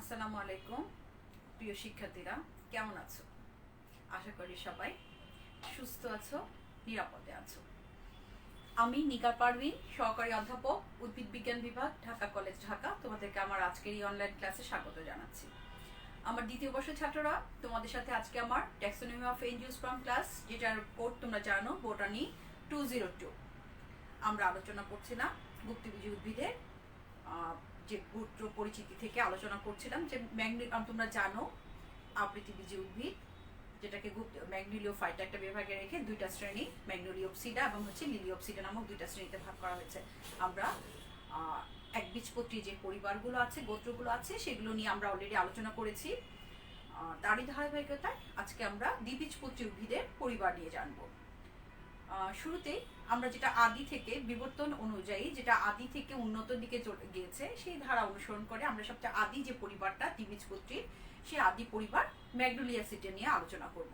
আসসালামু আলাইকুম প্রিয় শিক্ষার্থীরা, কেমন আছো? আশা করি সবাই সুস্থ আছো, নিরাপদে আছো। আমি নিগার পারভিন, সহকারী অধ্যাপক, উদ্ভিদ বিজ্ঞান বিভাগ, ঢাকা কলেজ, ঢাকা। তোমাদেরকে আমার আজকের এই অনলাইন ক্লাসে স্বাগত জানাচ্ছি। আমার দ্বিতীয় বর্ষের ছাত্ররা, তোমাদের সাথে আজকে আমার ট্যাক্সোনমি অফ এনজিওস্পার্ম ক্লাস, যেটার কোড তোমরা জানো, বোটানি 202। আমরা আলোচনা করছিলাম গুপ্তবীজী উদ্ভিদের যে গোত্র পরিচিতি থেকে আলোচনা করছিলাম যে তোমরা জানো আবৃতবীজী উদ্ভিদ, যেটাকে ম্যাগনোলিওফাইটা একটা বিভাগে রেখে দুইটা শ্রেণী, ম্যাগনোলিওপসিডা এবং লিলিওপসিডা নামক দুইটা শ্রেণীতে ভাগ করা হয়েছে। আমরা একবীজপত্রী যে পরিবারগুলো আছে, গোত্রগুলো আছে, সেগুলো নিয়ে আমরা অলরেডি আলোচনা করেছি। তারই ধারাবাহিকতায় আজকে আমরা দ্বিবীজপত্রী উদ্ভিদের পরিবার নিয়ে জানবো। শুরুতেই আমরা যেটা আদি থেকে বিবর্তন অনুযায়ী যেটা আদি থেকে উন্নত দিকে গিয়েছে সেই ধারা অনুসরণ করে আমরা সবচেয়ে আদি যে পরিবারটা দ্বিবীজপত্রীর, সেই আদি পরিবার ম্যাগনোলিয়াসিটা নিয়ে আলোচনা করব।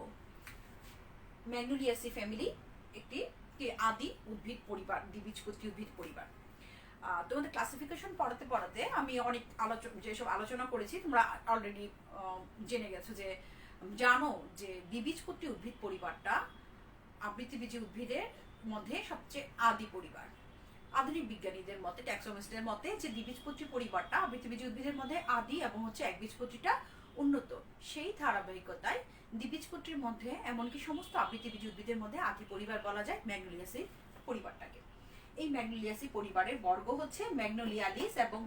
ম্যাগনোলিয়াসি ফ্যামিলি একটি আদি উদ্ভিদ পরিবার, দ্বিবীজপত্রী উদ্ভিদ পরিবার। তোমাদের ক্লাসিফিকেশন পড়াতে পড়াতে আমি অনেক যেসব আলোচনা করেছি তোমরা অলরেডি জেনে গেছো, যে জানো যে দ্বিবীজপত্রী উদ্ভিদ পরিবারটা আবৃতবীজী উদ্ভিদের মধ্যে সবচেয়ে আদি পরিবার। আধুনিক বিজ্ঞানীদের মতে, ট্যাক্সোনমিস্টদের মতে, যে দ্বিবীজপত্রী পরিবারটা আবৃতবীজী উদ্ভিদের মধ্যে আদি এবং একবীজপত্রীটা উন্নত। সেই ধারাবাহিকতায় দ্বিবীজপত্রীর মধ্যে এমনকি সমস্ত আবৃতবীজী উদ্ভিদের মধ্যে আদি পরিবার বলা যায় ম্যাগনোলিয়াসি পরিবারটাকে। এই ম্যাগনোলিয়াসি পরিবারের বর্গ হচ্ছে ম্যাগনোলিয়ালিস এবং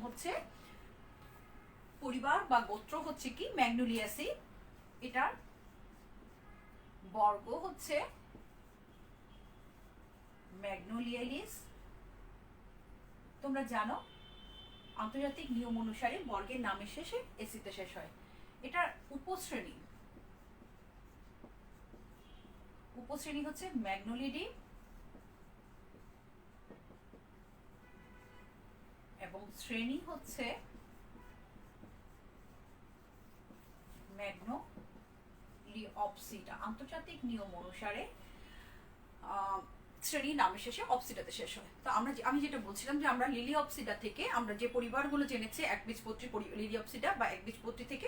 পরিবার বা গোত্র হচ্ছে কি ম্যাগনোলিয়াসি। এটার বর্গ হচ্ছে ম্যাগনোলিয়ালিস। তোমরা জানো আন্তর্জাতিক নিয়ম অনুসারে বর্গের নামের শেষে এসিতে শেষ হয়। এটার উপশ্রেণী হচ্ছে ম্যাগনোলিডি এবং শ্রেণী হচ্ছে ম্যাগনোলিওপসিডা। আন্তর্জাতিক নিয়ম অনুসারে শ্রেণীর নামের শেষে অপসিডাতে শেষ হয়। তো আমি যেটা বলছিলাম যে আমরা লিলিওপসিডা থেকে আমরা যে পরিবারগুলো জেনেছি, একবীজপত্রী লিলিওপসিডা বা একবীজপত্রী থেকে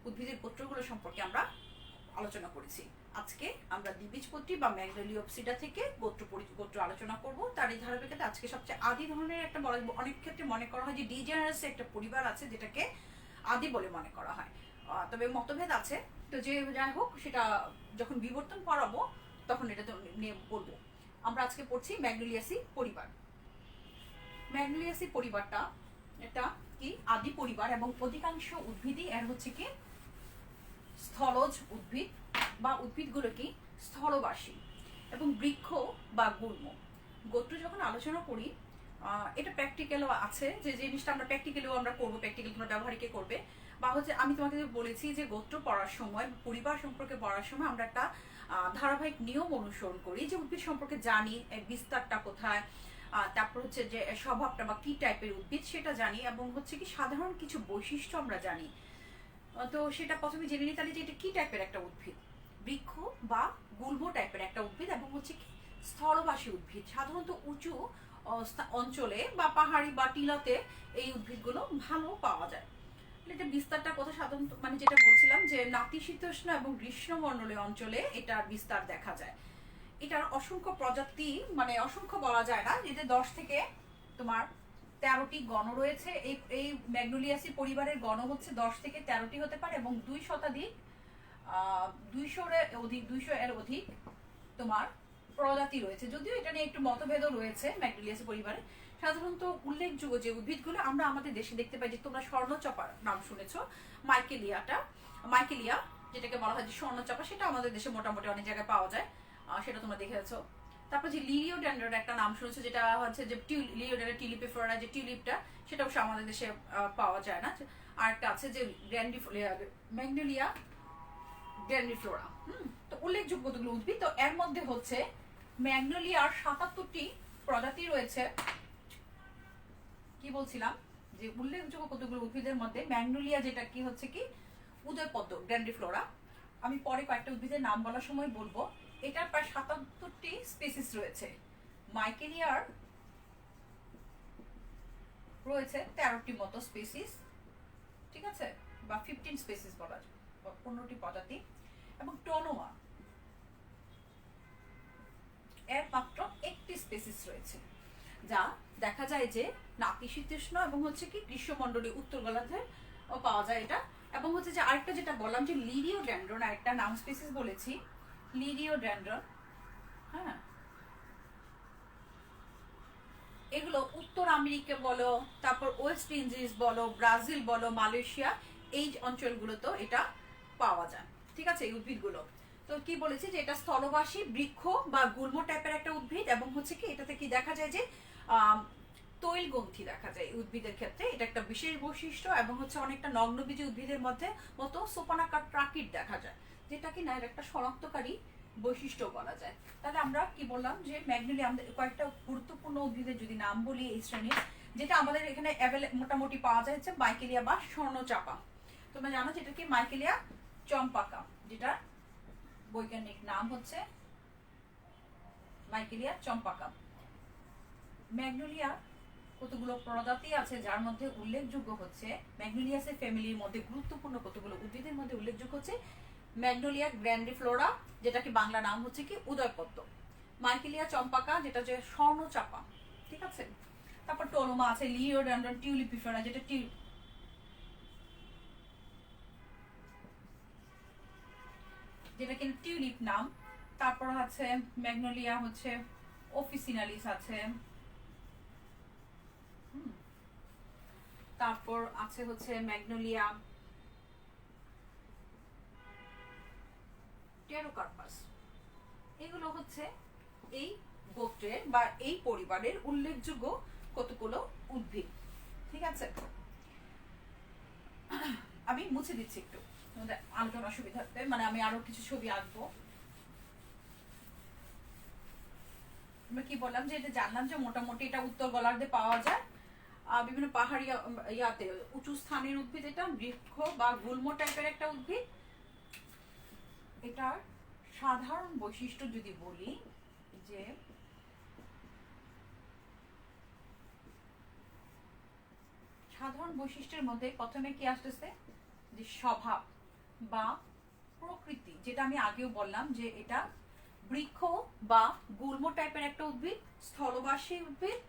উদ্ভিদের গোত্রগুলো সম্পর্কে আমরা আলোচনা করেছি। আজকে আমরা দ্বিবীজপত্রী বা ম্যাগনোলিওপসিডা থেকে গোত্র আলোচনা করব। তার এই ধারাবাহিকতা আজকে সবচেয়ে আদি ধরনের একটা অনেক ক্ষেত্রে মনে করা হয় যে ডিজেনারেসি একটা পরিবার আছে যেটাকে আদি বলে মনে করা হয়, তবে মতভেদ আছে। তো যে যাই হোক, সেটা যখন বিবর্তন পড়াবো তখন এটা তো নিয়ে বলবো। আমরা আজকে পড়ছি ম্যাগনোলিয়াসি পরিবার। ম্যাগনোলিয়াসি পরিবারটা এটা কি আদি পরিবার এবং অধিকাংশ উদ্ভিদই এর হচ্ছে কি স্থলজ উদ্ভিদ বা উদ্ভিদগুলো কি স্থলবাসী এবং বৃক্ষ বা গুল্ম। গোত্র যখন আলোচনা করি, এটা প্র্যাকটিক্যালও আছে, যে জিনিসটা আমরা প্র্যাকটিক্যালিও আমরা করবো, প্র্যাকটিক্যাল তোমরা ব্যবহারিকে করবে। বা হচ্ছে আমি তোমাকে বলেছি যে গোত্র পড়ার সময়, পরিবার সম্পর্কে পড়ার সময় আমরা একটা ধারাবাহিক নিয়ম অনুসরণ করি, যে উদ্ভিদ সম্পর্কে জানি, বিস্তারটা কোথায়, তারপর হচ্ছে যে স্বভাবটা বা কি টাইপের উদ্ভিদ সেটা জানি, এবং হচ্ছে কি সাধারণ কিছু বৈশিষ্ট্য আমরা জানি। তো সেটা প্রথমে জেনে নিতে যে এটা কি টাইপের একটা উদ্ভিদ, বৃক্ষ বা গুল্ম টাইপের একটা উদ্ভিদ এবং হচ্ছে কি স্থলবাসী উদ্ভিদ। সাধারণত উঁচু অঞ্চলে বা পাহাড়ি বা টিলাতে এই উদ্ভিদগুলো ভালো পাওয়া যায়। এটা বিস্তারটা কোথায় সাধারণত, মানে যেটা বলছিলাম যে নাতিশীতোষ্ণ এবং গ্রীষ্মমণ্ডলীয় অঞ্চলে এটার বিস্তার দেখা যায়। এটার অসংখ্য প্রজাতি, মানে অসংখ্য বলা যায় না, এতে 10 থেকে তোমার 13টি গণ রয়েছে। এই ম্যাগনোলিয়াসি পরিবারের গণ হচ্ছে 10 থেকে 13টি হতে পারে এবং 2 শতাধিক 200 এর অধিক তোমার প্রজাতি রয়েছে। যদিও এটা নিয়ে একটু মতভেদও রয়েছে ম্যাগনোলিয়াসি পরিবারে। সাধারণত উল্লেখযোগ্য যে উদ্ভিদগুলো আমরা আমাদের দেশে দেখতে পাই, যে তোমরা স্বর্ণচপার নাম শুনেছ, মাইকেলিয়া যেটাকে বলা হয় যে স্বর্ণচপা, সেটা আমাদের দেশে মোটামুটি অনেক জায়গায় পাওয়া যায়, সেটা তোমরা দেখেছো। তারপর যে লিলিওডেন্ড্রন একটা নাম শুনেছো, যেটা হচ্ছে যে লিলিওডেন্ড্রন টিউলিপিফ্লোরা, যে টিউলিপটা, সেটা অবশ্য আমাদের দেশে পাওয়া যায় না। আর একটা আছে যে ম্যাগনোলিয়া গ্র্যান্ডিফ্লোরা। তো উল্লেখযোগ্য কতগুলো উদ্ভিদ, তো এর মধ্যে হচ্ছে ম্যাগনোলিয়ার 77টি প্রজাতি রয়েছে। কি বলছিলাম, যে উল্লেখযোগ্য কতগুলো উদ্ভিদের মধ্যে ম্যাগনোলিয়া যেটা কি হচ্ছে কি উদয়পদ্ম গ্র্যান্ডিফ্লোরা, আমি পরে কয়েকটা উদ্ভিদের নাম বলার সময় বলবো। এটার প্রায় 77টি স্পিসিস রয়েছে। মাইকেলিয়ার রয়েছে 13টি মতো স্পিসিস ঠিক আছে, বা 15 স্পেসিস বলা যায়, 15টি প্রজাতি। এবং টোনোমা এর মাত্র একটি স্পেসিস রয়েছে, যা দেখা যায় যে নাতিশীতোষ্ণ এবং হচ্ছে কি গ্রীষ্মমণ্ডলীয় উত্তর গোলার্ধে পাওয়া যায় এটা। এবং হচ্ছে যে আরেকটা যেটা বললাম যে লিরিওডেন্ড্রন, আরেকটা নাম স্পেসিস বলেছি লিরিওডেন্ড্রন। হ্যাঁ, এগুলো উত্তর আমেরিকা বলো, তারপর ওয়েস্ট ইন্ডিজ বলো, ব্রাজিল বলো, মালয়েশিয়া, এই অঞ্চলগুলোতেও এটা পাওয়া যায়। ঠিক আছে, এই উদ্ভিদগুলো তো কি বলেছি যে এটা স্থলবাসী বৃক্ষ বা গুল্ম টাইপের একটা উদ্ভিদ। এবং হচ্ছে কি এটাতে কি দেখা যায় যে তৈল গ্রন্থি দেখা যায় এই উদ্ভিদের ক্ষেত্রে, এটা একটা বিশেষ বৈশিষ্ট্য। এবং হচ্ছে অনেকটা নগ্নবীজী উদ্ভিদের মধ্যে মতো সোপানাকার প্রাকৃত দেখা যায়, যেটা কি না এর একটা শনাক্তকারী বৈশিষ্ট্য বলা যায়। তাহলে আমরা কি বললাম যে ম্যাগনোলিয়া, আমাদের কয়েকটা গুরুত্বপূর্ণ উদ্ভিদের যদি নাম বলি এই শ্রেণীর, যেটা আমাদের এখানে মোটামুটি পাওয়া যায় হচ্ছে মাইকেলিয়া বা স্বর্ণচাপা। তোমরা জানো যেটা কি মাইকেলিয়া চম্পাকা, যেটা বৈজ্ঞানিক নাম হচ্ছে মাইকেলিয়া চম্পাকা। ম্যাগনোলিয়া কতগুলো প্রজাতি আছে, যার মধ্যে উল্লেখযোগ্য হচ্ছে ম্যাগনোলিয়াসের ফ্যামিলির মধ্যে গুরুত্বপূর্ণ কতগুলো উদ্ভিদের মধ্যে উল্লেখযোগ্য হচ্ছে ম্যাগনোলিয়া গ্র্যান্ডিফ্লোরা, যেটা কি বাংলা নাম হচ্ছে কি উদয়পদ্ম, মাইকেলিয়া চম্পাকা যেটা যে স্বর্ণচাপা। ঠিক আছে, তারপর টোলোমা আছে, লিওডেন্ড্রন টিউলিপিফেরা যেটা যেটা কিন্তু টিউলিপ নাম। তারপর আছে ম্যাগনোলিয়া হচ্ছে অফিসিনালিস আছে। তারপর আছে হচ্ছে ম্যাগনোলিয়া টেরোকার্পাস। এগুলো হচ্ছে এই গোত্রের বা এই পরিবারের উল্লেখযোগ্য কতগুলো উদ্ভিদ। ঠিক আছে, আমি মুছে দিচ্ছি একটু আলোচনার সুবিধার্থে, মানে আমি আরো কিছু ছবি আঁকবো। আমরা কি বললাম যে এটা জানলাম যে মোটামুটি এটা উত্তর গোলার্ধে পাওয়া যায়, বিভিন্ন পাহাড়ি ইয়াতে উঁচু স্থানের উদ্ভিদ, এটা বৃক্ষ বা গুল্ম টাইপের একটা উদ্ভিদ। এটার সাধারণ বৈশিষ্ট্য যদি বলি যে সাধারণ বৈশিষ্ট্যের মধ্যে প্রথমে কি আসতেছে যে স্বভাব বা প্রকৃতি, যেটা আমি আগেও বললাম যে এটা বৃক্ষ বা গুল্ম টাইপের একটা উদ্ভিদ, স্থলবাসী উদ্ভিদ,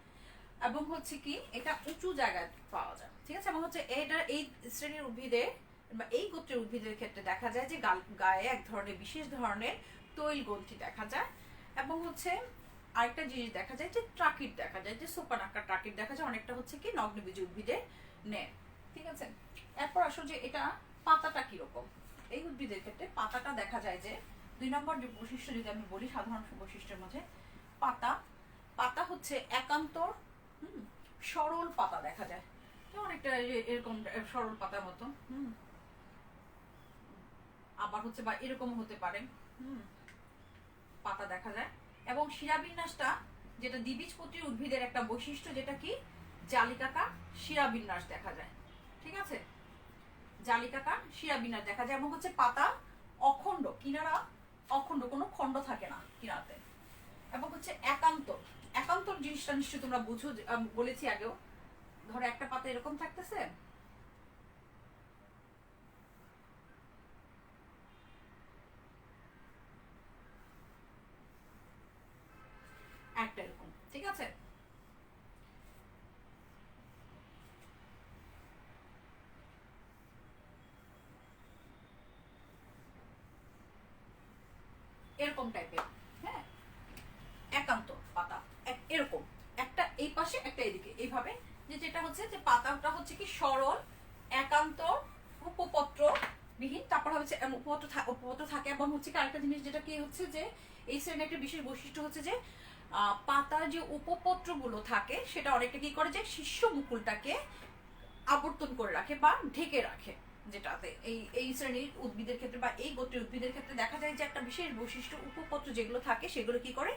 এবং হচ্ছে কি এটা উঁচু জায়গায় পাওয়া যায়। ঠিক আছে, এবং হচ্ছে এটা এই শ্রেণীর উদ্ভিদের বা এই গোত্রের উদ্ভিদের ক্ষেত্রে দেখা যায় যে গায়ে এক ধরনের বিশেষ ধরনের তৈল গ্রন্থি দেখা যায়। এবং হচ্ছে আরেকটা জিনিস দেখা যায় যে ট্রাকিট দেখা যায়, যে সোপানাক্কা ট্রাকিট দেখা যায়, অনেকটা হচ্ছে কি নগ্নবীজী উদ্ভিদে নেয়। ঠিক আছে, এরপর আসো যে এটা পাতাটা কিরকম। এই উদ্ভিদের ক্ষেত্রে পাতাটা দেখা যায় যে 2 নম্বর যে বৈশিষ্ট্য যদি আমি বলি সাধারণ বৈশিষ্ট্যের মধ্যে পাতা হচ্ছে একান্তর সরল পাতা দেখা যায়, অনেকটা এরকম সরল পাতার মতো। আবার হচ্ছে বা এরকম হতে পারে পাতা দেখা যায়। এবং শিরাবিন্যাসটা যেটা দ্বিবীজপত্রী উদ্ভিদের একটা বৈশিষ্ট্য, যেটা কি জালিকাকার শিরাবিন্যাস দেখা যায়। ঠিক আছে, জালিকাকার শিরাবিন্যাস দেখা যায়। এবং হচ্ছে পাতা অখণ্ড, কিনারা অখণ্ড, কোনো খণ্ড থাকে না কিনারাতে। এবং হচ্ছে একান্তর জিনিসটা নিশ্চয়ই তোমরা বুঝো, বলেছি আগেও। ধরো একটা পাতা এরকম থাকতেছে, একটা এরকম। ঠিক আছে, এরকম টাইপের, হ্যাঁ, একান্ত পাতা এরকম, একটা এই পাশে একটা এদিকে, এইভাবে যে যেটা হচ্ছে যে পাতাটা হচ্ছে কি সরল একান্ত উপপত্র বিহীন। তারপর হচ্ছে উপপত্র থাকে। এবং হচ্ছে কি আরেকটা জিনিস যেটা কি হচ্ছে যে এই শ্রেণীর একটা বিশেষ বৈশিষ্ট্য হচ্ছে যে পাতার যে উপপত্র গুলো থাকে সেটা অনেকটা কি করে যে শীর্ষ মুকুলটাকে আবর্তন করে রাখে বা ঢেকে রাখে, যেটাতে এই শ্রেণীর উদ্ভিদের ক্ষেত্রে বা এই গোত্রের উদ্ভিদের ক্ষেত্রে দেখা যায় যে একটা বিশেষ বৈশিষ্ট্য, উপপত্র যেগুলো থাকে সেগুলো কি করে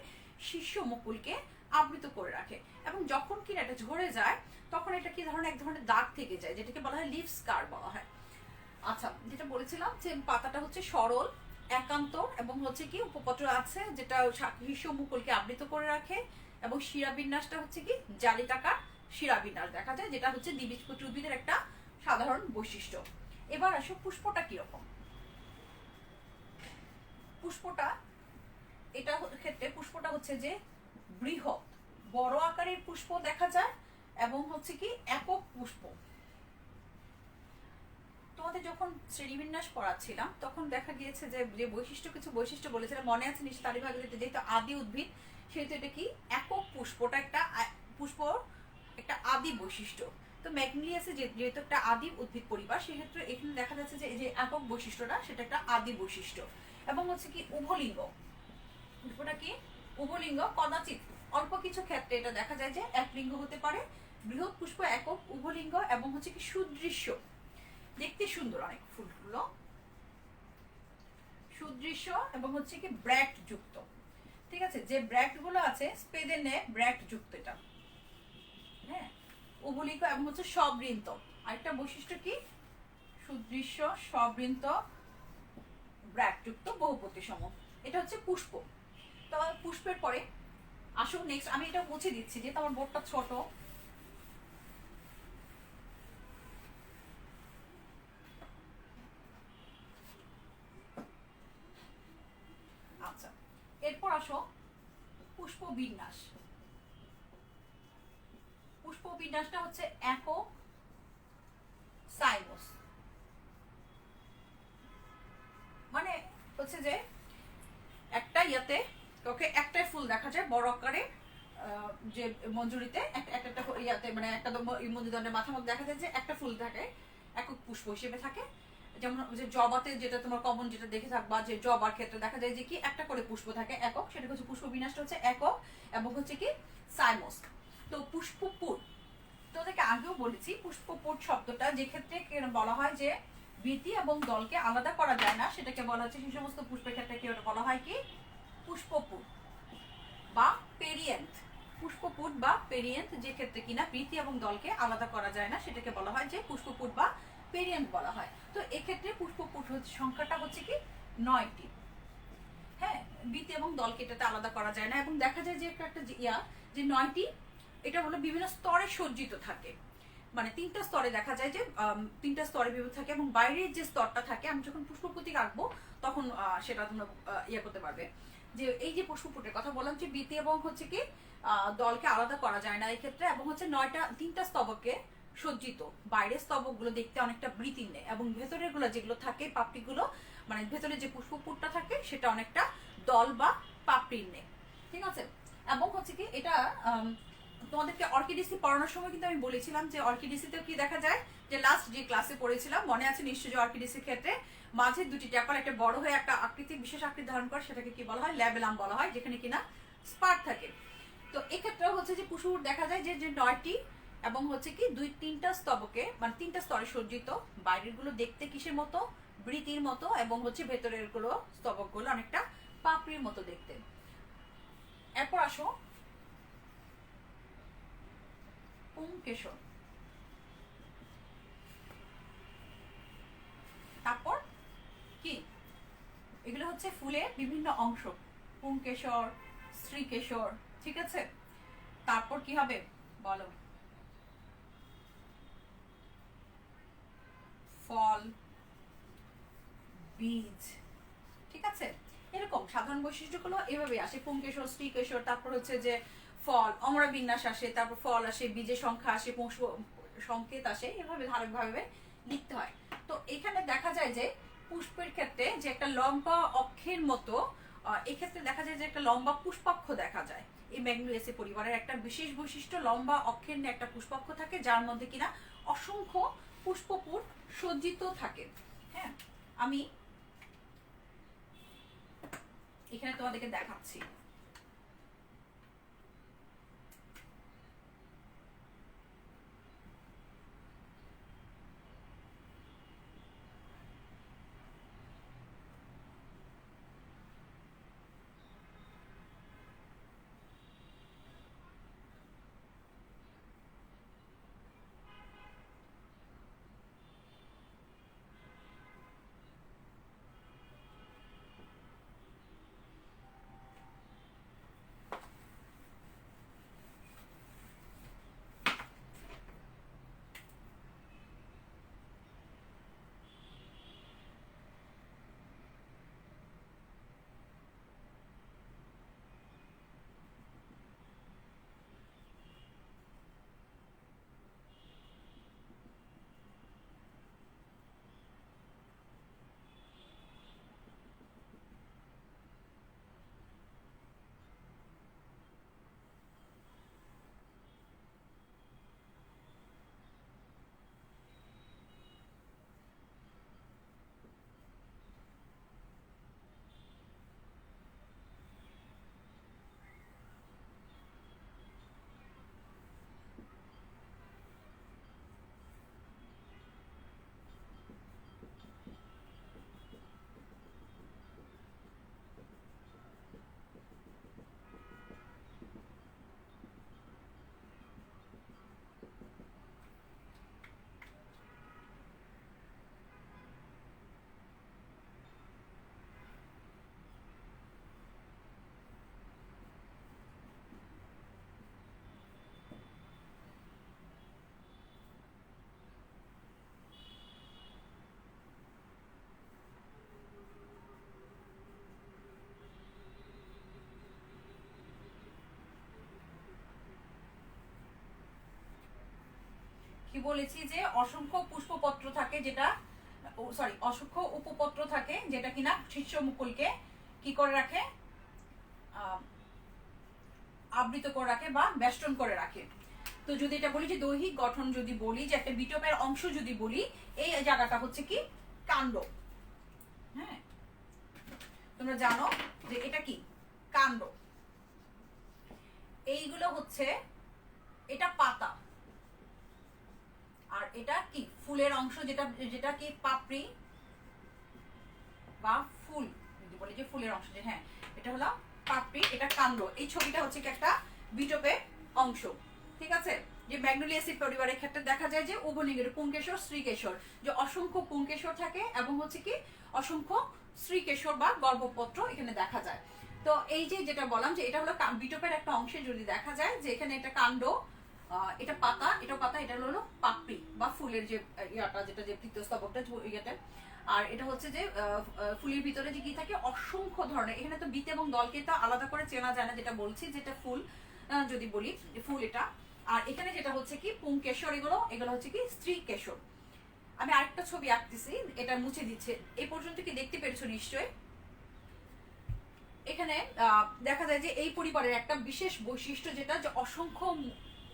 শীর্ষ মুকুলকে আবৃত করে রাখে। এবং যখন কিনা এটা ঝরে যায় তখন এটা কি ধরনের এক ধরনের দাগ থেকে যায়, যেটাকে বলা হয় লিভ স্কার বলা হয়। আচ্ছা, যেটা বলেছিলাম যে পাতাটা হচ্ছে সরল একান্ত এবং হচ্ছে কি উপপত্র আছে যেটা শীর্ষ মুকুলকে আবৃত করে রাখে। এবং শিরাবিন্যাসটা হচ্ছে কি জালিকাকার শিরাবিন্যাস দেখা যায়, যেটা হচ্ছে দ্বিবীজপত্রী উদ্ভিদের একটা সাধারণ বৈশিষ্ট্য। এবার আসো পুষ্পটা কিরকম। পুষ্পটা এটা ক্ষেত্রে পুষ্পটা হচ্ছে যে বৃহৎ, বড় আকারের পুষ্প দেখা যায় এবং হচ্ছে কি একক পুষ্প। তোমাদের যখন শ্রেণীবিন্যাস পড়াচ্ছিলাম তখন দেখা গিয়েছে যে যে বৈশিষ্ট্য কিছু বৈশিষ্ট্য বলেছিলাম, মনে আছে নিশ্চয় তালিকা যেহেতু আদি উদ্ভিদ সেহেতু এটা কি একক পুষ্পটা একটা পুষ্প একটা আদি বৈশিষ্ট্য। তো ম্যাগনোলিয়াসে যেহেতু একটা আদি উদ্ভিদ পরিবার সেক্ষেত্রে এখানে দেখা যাচ্ছে যে এই যে একক বৈশিষ্ট্যটা সেটা একটা আদি বৈশিষ্ট্য। এবং হচ্ছে কি উভলিঙ্গ, পুষ্পটা কি উভলিঙ্গ, কদাচিৎ অল্প কিছু ক্ষেত্রে এটা দেখা যায় যে এক লিঙ্গ হতে পারে। বৃহৎ পুষ্প একক, উভলিঙ্গ এবং হচ্ছে কি সুদৃশ্য, দেখতে সুন্দর অনেক ফুলগুলো, সুদৃশ্য এবং হচ্ছে কি ব্র্যাক্ট যুক্ত। ঠিক আছে, যে ব্র্যাক্ট গুলো আছে স্পেদেনে ব্র্যাক্ট যুক্ত এটা। হ্যাঁ, উভলিঙ্গ এবং হচ্ছে সবৃন্ত। আরেকটা বৈশিষ্ট্য কি সুদৃশ্য, সবৃন্ত, ব্র্যাক্ট যুক্ত, বহুপতিসম। এটা হচ্ছে পুষ্প। তো পুষ্পের পরে আসো নেক্সট, আমি এটা মুছে দিচ্ছি যে তোমার বোর্ডটা ছোট। আচ্ছা, এরপর আসো পুষ্প বিন্যাস। পুষ্প বিন্যাসটা হচ্ছে একক সাইমোস, মানে হচ্ছে যে একটা ইয়াতে ওকে একটাই ফুল দেখা যায় বড় আকারে, যে মঞ্জুরিতে একটা ইয়াতে মানে একটা মঞ্জুদণ্ডের মাথার মধ্যে দেখা যায় যে একটা ফুল থাকে, একক পুষ্প হিসেবে থাকে। যেমন যে জবাতে যেটা তোমার কমন যেটা দেখে থাকবা যে জবার ক্ষেত্রে দেখা যায় যে কি একটা করে পুষ্প থাকে একক, সেটা হচ্ছে পুষ্প বিন্যাসটা হচ্ছে একক এবং হচ্ছে কি সাইমোস। তো পুষ্পপুট, তোদেরকে আগেও বলেছি পুষ্পপুট শব্দটা যে ক্ষেত্রে বলা হয় যে বৃতি এবং দলকে আলাদা করা যায় না সেটাকে বলা হচ্ছে, সেই সমস্ত পুষ্পের ক্ষেত্রে কি বলা হয় কি পুষ্পপুট বা পেরিয়েন্ট। পুষ্পপুট বা পেরিয়েন্ট যে ক্ষেত্রে কিনা বৃতি এবং দলকে আলাদা করা যায় না সেটাকে বলা হয় যে পুষ্পপুট বা পেরিয়েন্ট বলা হয়। তো এক্ষেত্রে পুষ্পপুট সংখ্যাটা হচ্ছে কি 9টি। হ্যাঁ, বৃতি এবং দলকে এটাতে আলাদা করা যায় না এবং দেখা যায় যে একটা ইয়া যে 9টি এটা হলো বিভিন্ন স্তরে সজ্জিত থাকে, মানে 3টা স্তরে দেখা যায় যে 3টা স্তরে বিভক্ত থাকে এবং বাইরের যে স্তরটা থাকে আমি যখন পুষ্প প্রতীক আঁকবো তখন সেটা তোমরা ইয়ে করতে পারবে। যে এই যে পুষ্পপুটের কথা বললাম যে বৃতি এবং হচ্ছে কি দলকে আলাদা করা যায় না এই ক্ষেত্রে, এবং হচ্ছে 3টা স্তবকে সজ্জিত, বাইরের স্তবকগুলো দেখতে অনেকটা বৃতির নেয় এবং ভেতরের গুলো যেগুলো থাকে পাপড়িগুলো, মানে ভেতরে যে পুষ্পপুটটা থাকে সেটা অনেকটা দল বা পাপড়ির নেয়। ঠিক আছে, এবং হচ্ছে কি এটা তোমাদেরকে অর্কিডিসি পড়ানোর সময় কিন্তু আমি বলেছিলাম যে অর্কিডিসিতেও কি দেখা যায় যে লাস্ট যে ক্লাসে পড়েছিলাম মনে আছে নিশ্চয়ই, যে অর্কিডিসির ক্ষেত্রে মাঝে দুটি ট্যাপার একটা বড় হয়ে একটা আকৃতি বিশেষ আকৃতি ধারণ করে সেটাকে কি বলা হয় ল্যাবেলাম বলা হয়, যেখানে কিনা স্পার থাকে। তো এক্ষেত্রেও হচ্ছে যে পুষ্পপুট দেখা যায় যে 9টি এবং হচ্ছে কি 2-3টা স্তবকে মানে 3টা স্তরে সজ্জিত, বাইরের গুলো দেখতে কিসের মতো বৃতির মতো এবং হচ্ছে ভেতরের গুলো স্তবক গুলো অনেকটা পাপড়ির মতো দেখতে। এরপর আসো পুংকেশর। তারপর কি এগুলো হচ্ছে ফুলের বিভিন্ন অংশ, পুংকেশর, স্ত্রীকেশর। ঠিক আছে, তারপর কি হবে বলো, ফল, বীজ। ঠিক আছে, এরকম সাধারণ বৈশিষ্ট্যগুলো এভাবে আসে, পুংকেশর, স্ত্রীকেশর, তারপর হচ্ছে যে ফল, অমরা বিন্যাস আসে, তারপর ফল আসে, বীজের সংখ্যা আসে, পুষ্প সংকেত আসে, এভাবে ধারাবাহিকভাবে লিখতে হয়। তো এখানে দেখা যায় যে পুষ্পের ক্ষেত্রে যে একটা লম্বা অক্ষের মতো এক্ষেত্রে দেখা যায় যে একটা লম্বা পুষ্পাক্ষ দেখা যায়। এই ম্যাগনোলিয়াসি পরিবারের একটা বিশেষ বৈশিষ্ট্য লম্বা অক্ষের নিয়ে একটা পুষ্পাক্ষ থাকে যার মধ্যে কিনা অসংখ্য পুষ্পপুট সজ্জিত থাকে। হ্যাঁ, আমি এখানে তোমাদেরকে দেখাচ্ছি। বলেছি যে অসংখ্য পুষ্পপত্র থাকে, যেটা সরি অসংখ্য উপপত্র থাকে, যেটা কিনা শীর্ষ মুকুলকে কি করে রাখে, আবৃত করে রাখে বা বেষ্টন করে রাখে। তো যদি এটা বলি যে দৈহিক গঠন যদি বলি, যে একটা বিটপের অংশ যদি বলি, এই জায়গাটা হচ্ছে কি কাণ্ড। হ্যাঁ, তোমরা জানো যে এটা কি কাণ্ড। এইগুলো হচ্ছে, এটা পাতা, আর এটা কি ফুলের অংশ, যেটা যেটা কি পাপড়ি বা ফুল যদি বলি যে ফুলের অংশ, যে হ্যাঁ এটা হলো পাপড়ি, এটা কাণ্ড। এই ছবিটা হচ্ছে কি একটা বিটপের অংশ। ঠিক আছে, যে ম্যাগনোলিয়াসি পরিবারের ক্ষেত্রে দেখা যায় যে উভলিঙ্গের পুংকেশর স্ত্রীকেশর, যে অসংখ্য পুংকেশর থাকে এবং হচ্ছে কি অসংখ্য স্ত্রীকেশর বা গর্ভপত্র এখানে দেখা যায়। তো এই যে যেটা বললাম যে এটা হলো বিটপের একটা অংশে যদি দেখা যায় যে এখানে এটা কাণ্ড, এটা পাতা, এটা পাতা, এটা হলো পাপড়ি বা ফুলের যে ইয়াটা, যেটা যে তৃতীয়স্তবকটা ইয়েতে। আর এটা হচ্ছে যে ফুলের ভিতরে যে কি থাকে অসংখ্য ধরনের, এখানে তো বীজ এবং দলকে তো আলাদা করে চেনা যায় না, যেটা বলছি যেটা ফুল যদি বলি ফুল এটা। আর এখানে যেটা হচ্ছে কি পুংকেশর, এগুলো এগুলো হচ্ছে কি স্ত্রী কেশর। আমি আরেকটা ছবি আঁকতেছি, এটা মুছে দিচ্ছে। এই পর্যন্ত কি দেখতে পেরেছো নিশ্চয়ই? এখানে দেখা যায় যে এই পরিবারের একটা বিশেষ বৈশিষ্ট্য যেটা, যে অসংখ্য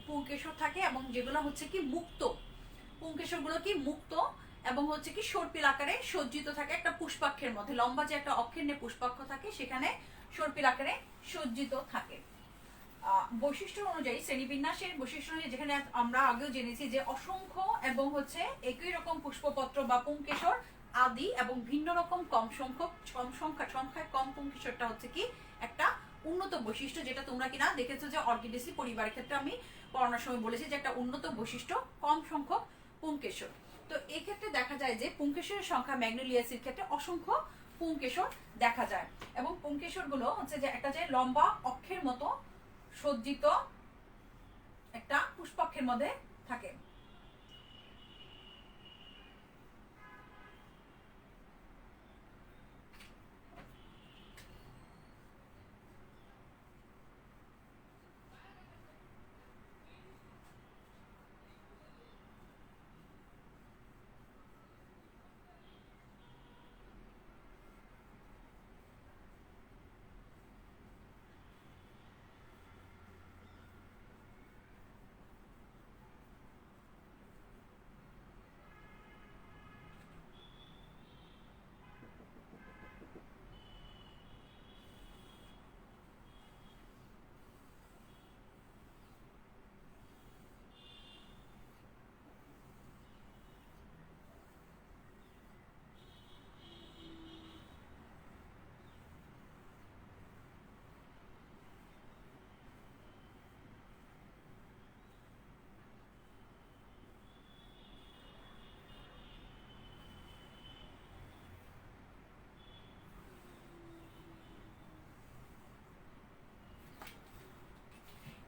পুংকেশর থাকে এবং যেগুলো হচ্ছে কি মুক্ত, পুংকেশর গুলো কি মুক্ত এবং হচ্ছে কি সর্পিল আকারে সজ্জিত থাকে একটা পুষ্পাক্ষের মধ্যে। লম্বা যে একটা অক্ষের নিয়ে পুষ্পাক্ষ থাকে, সেখানে সর্পিল আকারে সজ্জিত থাকে। বৈশিষ্ট্য অনুযায়ী, শ্রেণীবিন্যাসের বৈশিষ্ট্য অনুযায়ী, যেখানে আমরা আগেও জেনেছি যে অসংখ্য এবং হচ্ছে একই রকম পুষ্পপত্র বা পুংকেশর আদি এবং ভিন্ন রকম কম সংখ্যায় কম পুংকেশরটা হচ্ছে কি একটা উন্নত বৈশিষ্ট্য, যেটা তোমরা কিনা দেখেছো যে অর্কিডেসি পরিবারের ক্ষেত্রে আমি পড়ানোর সময় বলেছি যে একটা উন্নত বৈশিষ্ট্য কম সংখ্যক পুংকেশর। তো এই ক্ষেত্রে দেখা যায় যে পুংকেশরের সংখ্যা ম্যাগনোলিয়াসির ক্ষেত্রে অসংখ্য পুংকেশর দেখা যায়, এবং পুংকেশর গুলো হচ্ছে যে একটা যে লম্বা অক্ষের মতো সজ্জিত একটা পুষ্পাক্ষের মধ্যে থাকে।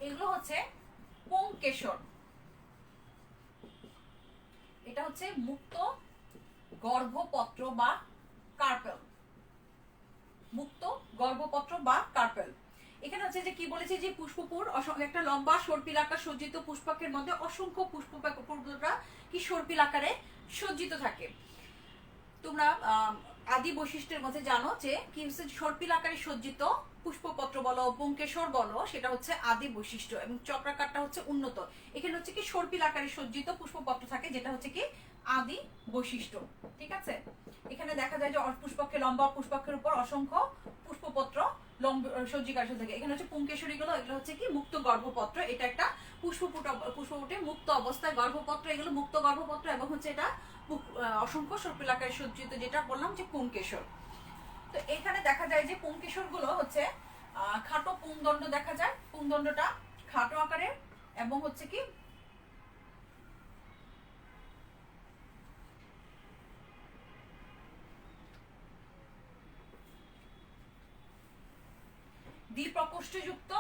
এগুলো হচ্ছে পুংকেশর। এটা হচ্ছে মুক্ত গর্ভপত্র বা কার্পেল, মুক্ত গর্ভপত্র বা কার্পেল। এখানে হচ্ছে যে কি বলেছে যে পুষ্পপুর একটা লম্বা সর্পিল আকার সজ্জিত পুষ্পাক্ষের মধ্যে অসংখ্য পুষ্পপুররা কি সর্পিল আকারে সজ্জিত থাকে। তোমরা আদি বৈশিষ্ট্যের মধ্যে জানো যে কি হচ্ছে সর্পিল আকারে সজ্জিত পুষ্পপত্র বলো, পুংকেশর বলো, সেটা হচ্ছে আদি বৈশিষ্ট্য, এবং চক্রাকারটা হচ্ছে উন্নত। এখানে হচ্ছে কি সর্পিল আকারে সজ্জিত পুষ্পপত্র থাকে, যেটা হচ্ছে কি আদি বৈশিষ্ট্য। ঠিক আছে, এখানে দেখা যায় যে পুষ্পক্ষে লম্বা পুষ্পক্ষের উপর অসংখ্য পুষ্পপত্র সজ্জিকার থাকে। এখানে হচ্ছে পুংকেশরী গুলো, এগুলো হচ্ছে কি মুক্ত গর্ভপত্র। এটা একটা পুষ্পপুটে মুক্ত অবস্থায় গর্ভপত্র, এগুলো মুক্ত গর্ভপত্র, এবং হচ্ছে এটা অসংখ্য সর্পিল আকারে সজ্জিত, যেটা বললাম যে পুংকেশর। তো এখানে দেখা যায় যে পুংকেশর গুলো হচ্ছে খাটো পুংদণ্ড দেখা যায়, পুংদণ্ডটা খাটো আকারের, এবং হচ্ছে কি দ্বিপ্রকোষ্ঠযুক্ত,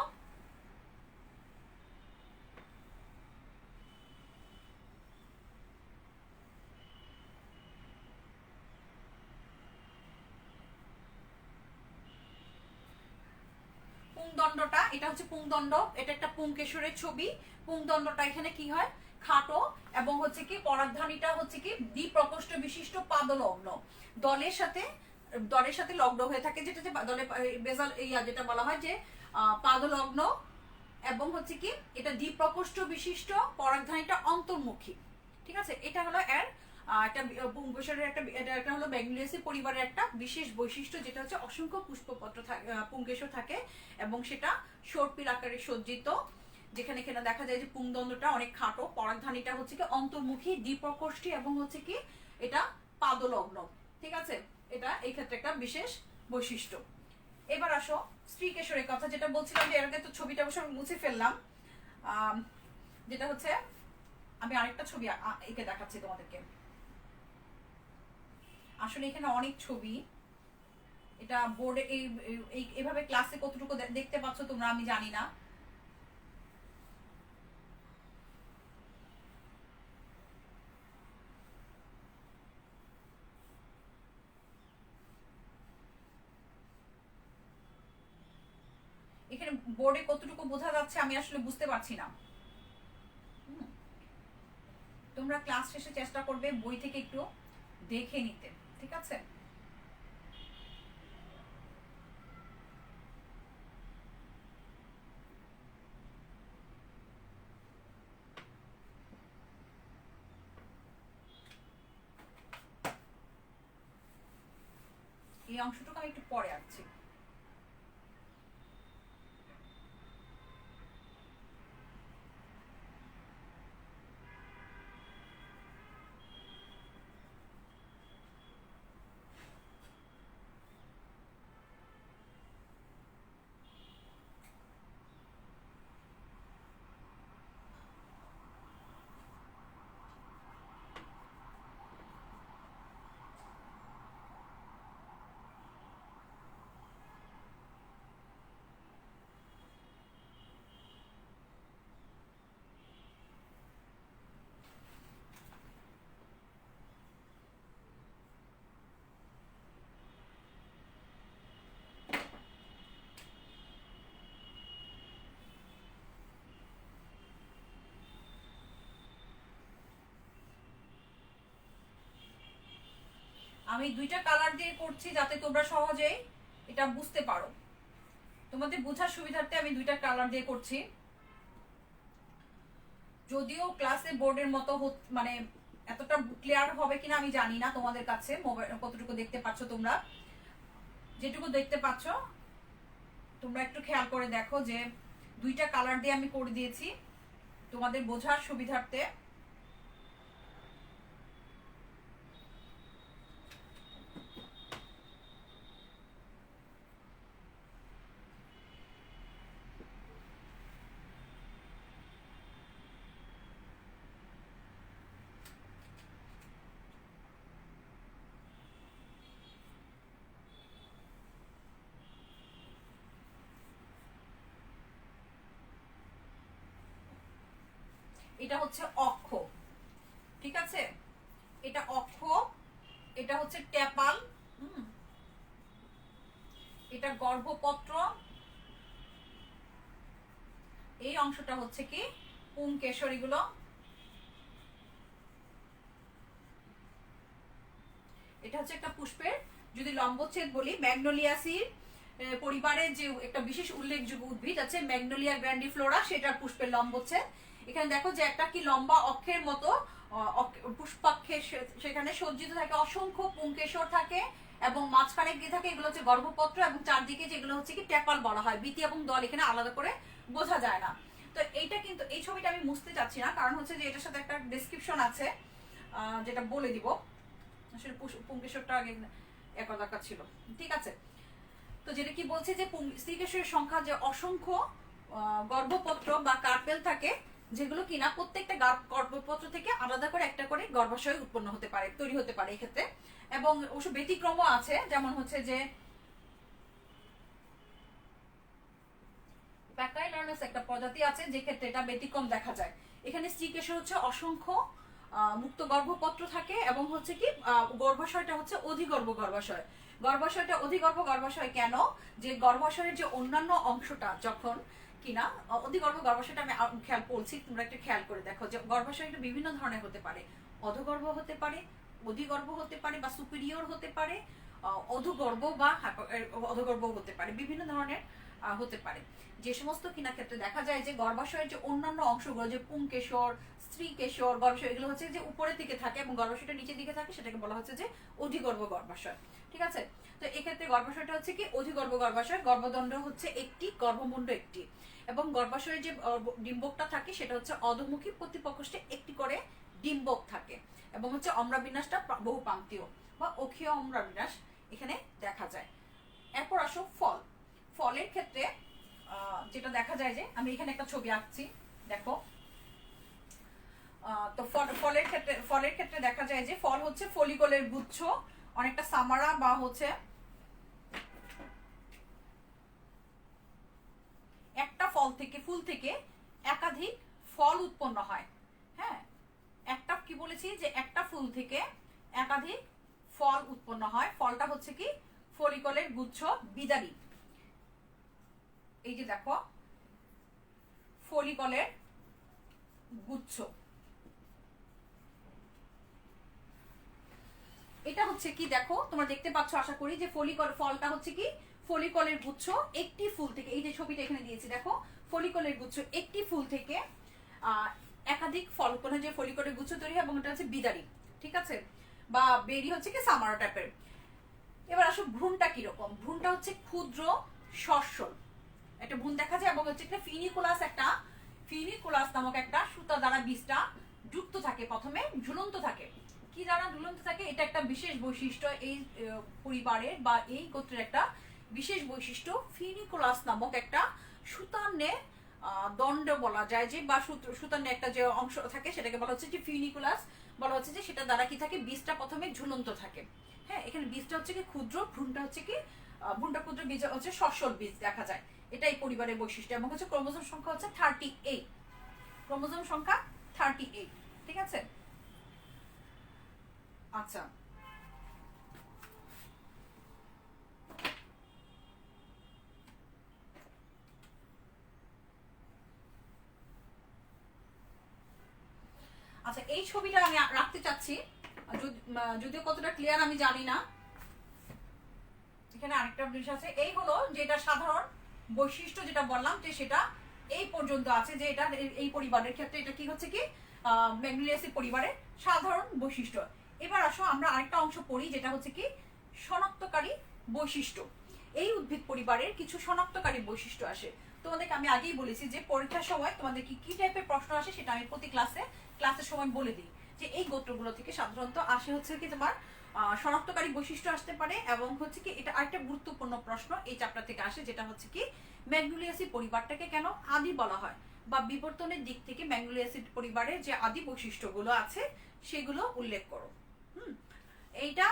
পুংদণ্ডটা এটা হচ্ছে পুংদণ্ড, এটা একটা পুংকেশরের ছবি। পুংদণ্ডটা এখানে কি হয় খাটো এবং হচ্ছে কি পরাগধানীটা হচ্ছে কি দ্বিপ্রকোষ্ঠ বিশিষ্ট পাদলগ্ন, দলের সাথে লগ্ন হয়ে থাকে, যেটা যে দলে বেজাল যেটা বলা হয় যে পাদলগ্ন, এবং হচ্ছে কি এটা দ্বিপ্রকোষ্ঠ বিশিষ্ট, পরাগধানীটা অন্তর্মুখী। ঠিক আছে, এটা হলো এর একটা পুংকেশরের এটা হলো ম্যাগনোলিয়াসি পরিবারের একটা বিশেষ বৈশিষ্ট্য, যেটা হচ্ছে অসংখ্য পুষ্পপত্র পুংকেশর থাকে এবং সেটা সর্পিল আকারে সজ্জিত, যেখানে এখানে দেখা যায় যে পুংদণ্ডটা অনেক খাটো, পরাগধানীটা হচ্ছে কি অন্তর্মুখী, দ্বিপ্রকোষ্ঠী এবং হচ্ছে কি এটা পাদলগ্ন। ঠিক আছে, এটা এই ক্ষেত্রে একটা বিশেষ বৈশিষ্ট্য। এবার আসো স্ত্রীকেশরের কথা, যেটা বলছিলাম যে এর আগে তো ছবিটা অবশ্য আমি মুছে ফেললাম, যেটা হচ্ছে আমি আরেকটা ছবি এঁকে দেখাচ্ছি তোমাদেরকে। আসলে এখানে অনেক ছবি, এটা বোর্ডে এইভাবে ক্লাসে কতটুকু দেখতে পাচ্ছ তোমরা আমি জানি না। এখানে বোর্ডে কতটুকু বোঝা যাচ্ছে আমি আসলে বুঝতে পারছি না। তোমরা ক্লাস শেষে চেষ্টা করবে বই থেকে একটু দেখে নিতে, ঠিক আছে? এই অংশটুকু আমি একটু পরে আঁকছি। আমি দুইটা কালার দিয়ে করছি যাতে তোমরা সহজেই এটা বুঝতে পারো। তোমাদের বোঝার সুবিধার্থে আমি দুইটা কালার দিয়ে করছি। যদিও ক্লাসে বোর্ডের মতো মানে এতটা ক্লিয়ার হবে কিনা আমি জানি না, তোমাদের কাছে মোবাইল কতটুকু দেখতে পাচ্ছ তোমরা। যেটুকু দেখতে পাচ্ছ তোমরা একটু খেয়াল করে দেখো যে দুইটা কালার দিয়ে আমি করে দিয়েছি তোমাদের বোঝার সুবিধার্থে। এটা হচ্ছে অক্ষ, ঠিক আছে? এটা অক্ষ, এটা হচ্ছে ট্যাপাল, এটা গর্ভপত্র, এই অংশটা হচ্ছে কি পুংকেশর। এগুলো এটা হচ্ছে একটা পুষ্পের যদি লম্বচ্ছেদ বলি, ম্যাগনোলিয়াসির পরিবারের যে একটা বিশেষ উল্লেখযোগ্য উদ্ভিদ আছে ম্যাগনোলিয়া গ্র্যান্ডিফ্লোরা, সেটার পুষ্পের লম্বচ্ছেদ। এখানে দেখো যে একটা কি লম্বা অক্ষের মতো পুষ্পাক্ষে সেখানে সজ্জিত থাকে, অসংখ্য পুংকেশর থাকে এবং মাঝখানে কি থাকে এগুলো হচ্ছে গর্ভপত্র, এবং চারদিকে যেগুলো হচ্ছে কি ট্যাপাল বলা হয়। বীতি এবং দল এখানে আলাদা করে বোঝা যায় না। তো এইটা কিন্তু এই ছবিটা আমি মুছতে চাচ্ছি না, কারণ হচ্ছে যে এটার সাথে একটা ডেসক্রিপশন আছে যেটা বলে দিব। আসলে পুংকেশরটা আগে একর দরকার ছিল, ঠিক আছে? তো যেটা কি বলছে যে স্ত্রীকেশরের সংখ্যা যে অসংখ্য গর্ভপত্র বা কার্পেল থাকে, যেগুলো কিনা প্রত্যেকটা গর্ভপত্র থেকে আলাদা করে একটা করে গর্ভাশয় উৎপন্ন হতে পারে, তৈরি হতে পারে এক্ষেত্রে। এবং অবশ্য ব্যতিক্রমও আছে, যেমন হচ্ছে যে প্যাকাইলার্নাস একটা প্রজাতি আছে যে ক্ষেত্রে এটা ব্যতিক্রম দেখা যায়। এখানে স্ত্রীকেশর হচ্ছে অসংখ্য মুক্ত গর্ভপত্র থাকে এবং হচ্ছে কি গর্ভাশয়টা হচ্ছে অধিগর্ভ গর্ভাশয়। গর্ভাশয়টা অধিগর্ভ গর্ভাশয় কেন? যে গর্ভাশয়ের যে অন্যান্য অংশটা যখন কিনা। অধিগর্ভ গর্ভাশয়টা আমি খেয়াল বলছি, তোমরা একটু খেয়াল করে দেখো যে গর্ভাশয়টা বিভিন্ন ধরনের হতে পারে। অধগর্ভ হতে পারে, অধিগর্ভ হতে পারে, বা সুপিরিয়র হতে পারে, অধগর্ভ বা অধগর্ভ হতে পারে, বিভিন্ন ধরনের হতে পারে। যে সমস্ত কিনা ক্ষেত্রে দেখা যায় যে গর্ভাশয়ের যে অন্যান্য অংশগুলো, যে পুংকেশর, স্ত্রীকেশর, গর্ভাশয়, এগুলো হচ্ছে যে উপরের দিকে থাকে এবং গর্ভাশয়টা নিচের দিকে থাকে, সেটাকে বলা হচ্ছে যে অধিগর্ভ গর্ভাশয়। ঠিক আছে, তো এক্ষেত্রে গর্ভাশয়টা হচ্ছে কি অধিগর্ভ গর্ভাশয়। গর্ভদণ্ড হচ্ছে একটি, গর্ভমুণ্ড একটি, এবং গর্ভাশয়ে যে ডিম্বকটা থাকে সেটা হচ্ছে অধমুখী, প্রতিপক্ষে একটি করে ডিম্বক থাকে, এবং হচ্ছে অম্রাবিন্যাসটা বহুপাঙ্ক্তীয় বা অক্ষীয় অম্রাবিন্যাস এখানে দেখা যায়। এরপর আসো ফল। ফলের ক্ষেত্রে যেটা দেখা যায় যে আমি এখানে একটা ছবি আঁকছি, দেখো। তো ফলের ক্ষেত্রে দেখা যায় যে ফল হচ্ছে ফলিকলের গুচ্ছ, অনেকটা সামারা বা হচ্ছে একটা ফুল থেকে একাধিক ফল উৎপন্ন হয়। হ্যাঁ, একটা কি বলেছি যে একটা ফুল থেকে একাধিক ফল উৎপন্ন হয়। ফলটা হচ্ছে কি ফলিকলের গুচ্ছ, বিদারী। এই যে দেখো ফলিকলের গুচ্ছ, এটা হচ্ছে কি দেখো তোমরা দেখতে পাচ্ছ আশা করি যে ফলটা হচ্ছে কি ফলিকলের গুচ্ছ একটি ফুল থেকে। এই যে ছবিটা এখানে দিয়েছি দেখো, ফলিকলের গুচ্ছ একটি ফুল থেকে একাধিক ফল উৎপন্ন, যে ফলিকলের গুচ্ছ তৈরি হয়, এবং এটা হচ্ছে বিদারী। ঠিক আছে, বা বেরি হচ্ছে কি সামারা টাইপের। এবার আসো ভ্রূণটা কিরকম। ভ্রূণটা হচ্ছে ক্ষুদ্র সস্যল একটা ভ্রূণ দেখা যায়, এবং হচ্ছে একটা ফিনিকুলাস নামক একটা সুতা দ্বারা বীজটা যুক্ত থাকে, প্রথমে ঝুলন্ত থাকে। কি দ্বারা ঝুলন্ত থাকে? এটা একটা বিশেষ বৈশিষ্ট্য এই পরিবারের বা এই গোত্রের একটা বিশেষ বৈশিষ্ট্য। ফিনিকুলাস নামক একটা সুতান্নে দণ্ড বলা যায়, যে বা সুতান্নে একটা যে অংশ থাকে সেটাকে বলা হচ্ছে যে ফিনিকুলাস বলা হচ্ছে, যে সেটা দ্বারা কি থাকে বীজটা প্রথমে ঝুলন্ত থাকে। হ্যাঁ, এখানে বীজটা হচ্ছে কি ক্ষুদ্র, ভ্রূণটা হচ্ছে কি ভ্রূণটা ক্ষুদ্র, বীজ হচ্ছে সস্যল বীজ দেখা যায়। এটাই পরিবারের বৈশিষ্ট্য, এবং হচ্ছে ক্রোমোজোম সংখ্যা হচ্ছে 38। ক্রোমোজোম সংখ্যা 38। ঠিক আছে, আচ্ছা। আচ্ছা, এই ছবিটা আমি রাখতে চাচ্ছি, যদিও কতটা ক্লিয়ার আমি জানি না। এখানে আরেকটা জিনিস আছে, এই হলো যেটা সাধারণ বৈশিষ্ট্য যেটা বললাম, যে সেটা এই পর্যন্ত আছে, যে এটা এই পরিবারের ক্ষেত্রে এটা কি হচ্ছে কি ম্যাগনোলিয়াসি পরিবারের সাধারণ বৈশিষ্ট্য। এবার আসো আমরা আরেকটা অংশ পড়ি, যেটা হচ্ছে কি শনাক্তকারী বৈশিষ্ট্য। এই উদ্ভিদ পরিবারের কিছু শনাক্তকারী বৈশিষ্ট্য আসে। তোমাদেরকে আমি আগেই বলেছি যে পরীক্ষার সময় তোমাদের কি টাইপের প্রশ্ন আসে সেটা আমি প্রতি ক্লাসের সময় বলে দিই, যে এই গোত্রগুলো থেকে সাধারণত আসে হচ্ছে কি তোমার শনাক্তকারী বৈশিষ্ট্য আসতে পারে, এবং হচ্ছে কি এটা আরেকটা গুরুত্বপূর্ণ প্রশ্ন এই চ্যাপ্টার থেকে আসে, যেটা হচ্ছে কি ম্যাগনোলিয়াসি পরিবারটাকে কেন আদি বলা হয়, বা বিবর্তনের দিক থেকে ম্যাগনোলিয়াসি পরিবারের যে আদি বৈশিষ্ট্যগুলো আছে সেগুলো উল্লেখ করো। এইটা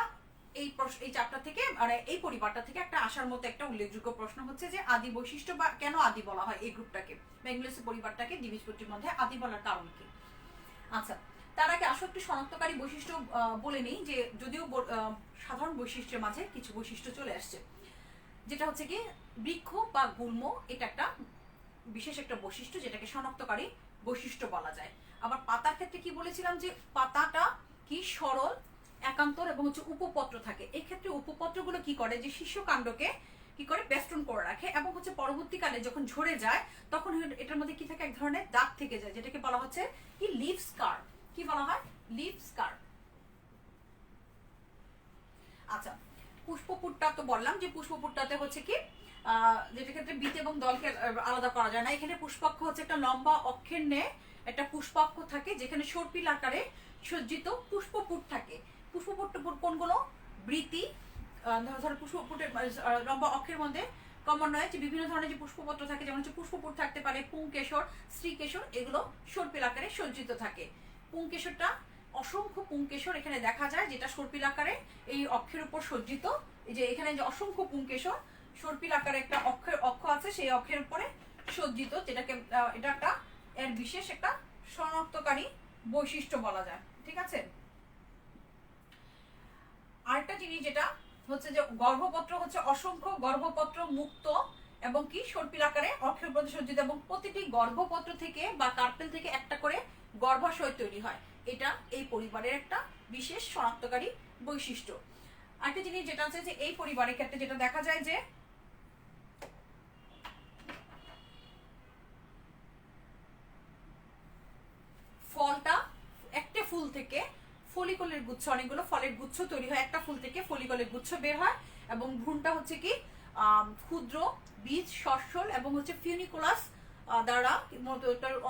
এই চ্যাপ্টার থেকে মানে এই পরিবারটা থেকে একটা আসার মতো একটা উল্লেখযোগ্য প্রশ্ন হচ্ছে যে আদি বৈশিষ্ট্য বা কেন আদি বলা হয় এই গ্রুপটাকে, ম্যাগনোলিয়াসি পরিবারটাকে দ্বিবীজপত্রীর মধ্যে আদি বলার কারণ কি। আচ্ছা, তার আগে আসো একটু শনাক্তকারী বৈশিষ্ট্য বলে নিই, যে যদিও সাধারণ বৈশিষ্ট্যের মাঝে কিছু বৈশিষ্ট্য চলে আসছে, যেটা হচ্ছে কি বৃক্ষ বা গুল্ম, এটা একটা বিশেষ একটা বৈশিষ্ট্য যেটাকে শনাক্তকারী বৈশিষ্ট্য বলা যায়। আবার পাতার ক্ষেত্রে কি বলেছিলাম, যে পাতাটা কি সরল, একান্তর, এবং হচ্ছে উপপত্র থাকে। এই ক্ষেত্রে উপপত্রগুলো কি করে, যে শীর্ষকাণ্ডকে কি করে বেষ্টন করে রাখে, এবং হচ্ছে পরবর্তীকালে যখন ঝরে যায় তখন এটার মধ্যে কি থাকে এক ধরনের দাগ থেকে যায়, যেটাকে বলা হচ্ছে কি লিভ স্কার। কি বলা হয়? লিভ স্কার। আচ্ছা, পুষ্পপুটটা তো বললাম, যে পুষ্পপুটটাতে হচ্ছে কি যেটা ক্ষেত্রে বীজ এবং দলকে আলাদা করা যায় না। এখানে পুষ্পাক্ষ হচ্ছে একটা লম্বা অক্ষের ন্যায় একটা পুষ্পাক্ষ থাকে, যেখানে সর্পিল আকারে সজ্জিত পুষ্পপুট থাকে। পুষ্পপুট কোনগুলো? বৃতি, ধরো পুষ্পপুটের লম্বা অক্ষের মধ্যে ক্রমান্বয়ে যে বিভিন্ন ধরনের যে পুষ্পপত্র থাকে, যেমন হচ্ছে পুষ্পপুট থাকতে পারে, পুংকেশর, স্ত্রীকেশর, এগুলো সর্পিল আকারে সজ্জিত থাকে। পুংকেশরটা অসংখ্য পুংকেশর এখানে দেখা যায়, যেটা সর্পিল আকারে এই অক্ষের উপর সজ্জিত। এই যে এখানে যে অসংখ্য পুংকেশর সর্পিল আকারে একটা অক্ষ আছে, সেই অক্ষের উপরে সজ্জিত, যেটাকে এটা একটা এর বিশেষ একটা শনাক্তকারী বৈশিষ্ট্য বলা যায়। ঠিক আছে, আরেকটা জিনিস যেটা হচ্ছে যে গর্ভপত্র হচ্ছে অসংখ্য গর্ভপত্র মুক্ত এবং কি সর্পিল আকারে অক্ষর প্রদেশ সজ্জিত, এবং প্রতিটি গর্ভপত্র থেকে বা কার্পেল থেকে একটা করে গর্ভাশয় তৈরি হয়। এটা এই পরিবারের একটা বিশেষ শনাক্তকারী বৈশিষ্ট্য। আরেকটা জিনিস যেটা আছে যে এই পরিবারের ক্ষেত্রে যেটা দেখা যায় যে ফলটা একটা ফুল থেকে ফলিকলের গুচ্ছ, অনেকগুলো ফলের গুচ্ছ তৈরি হয়, একটা ফুল থেকে ফলিকলের গুচ্ছ বের হয়, এবং ভ্রূণটা হচ্ছে কি ক্ষুদ্র বীজ সস্যল এবং হচ্ছে ফিউনিকুলাস দ্বারা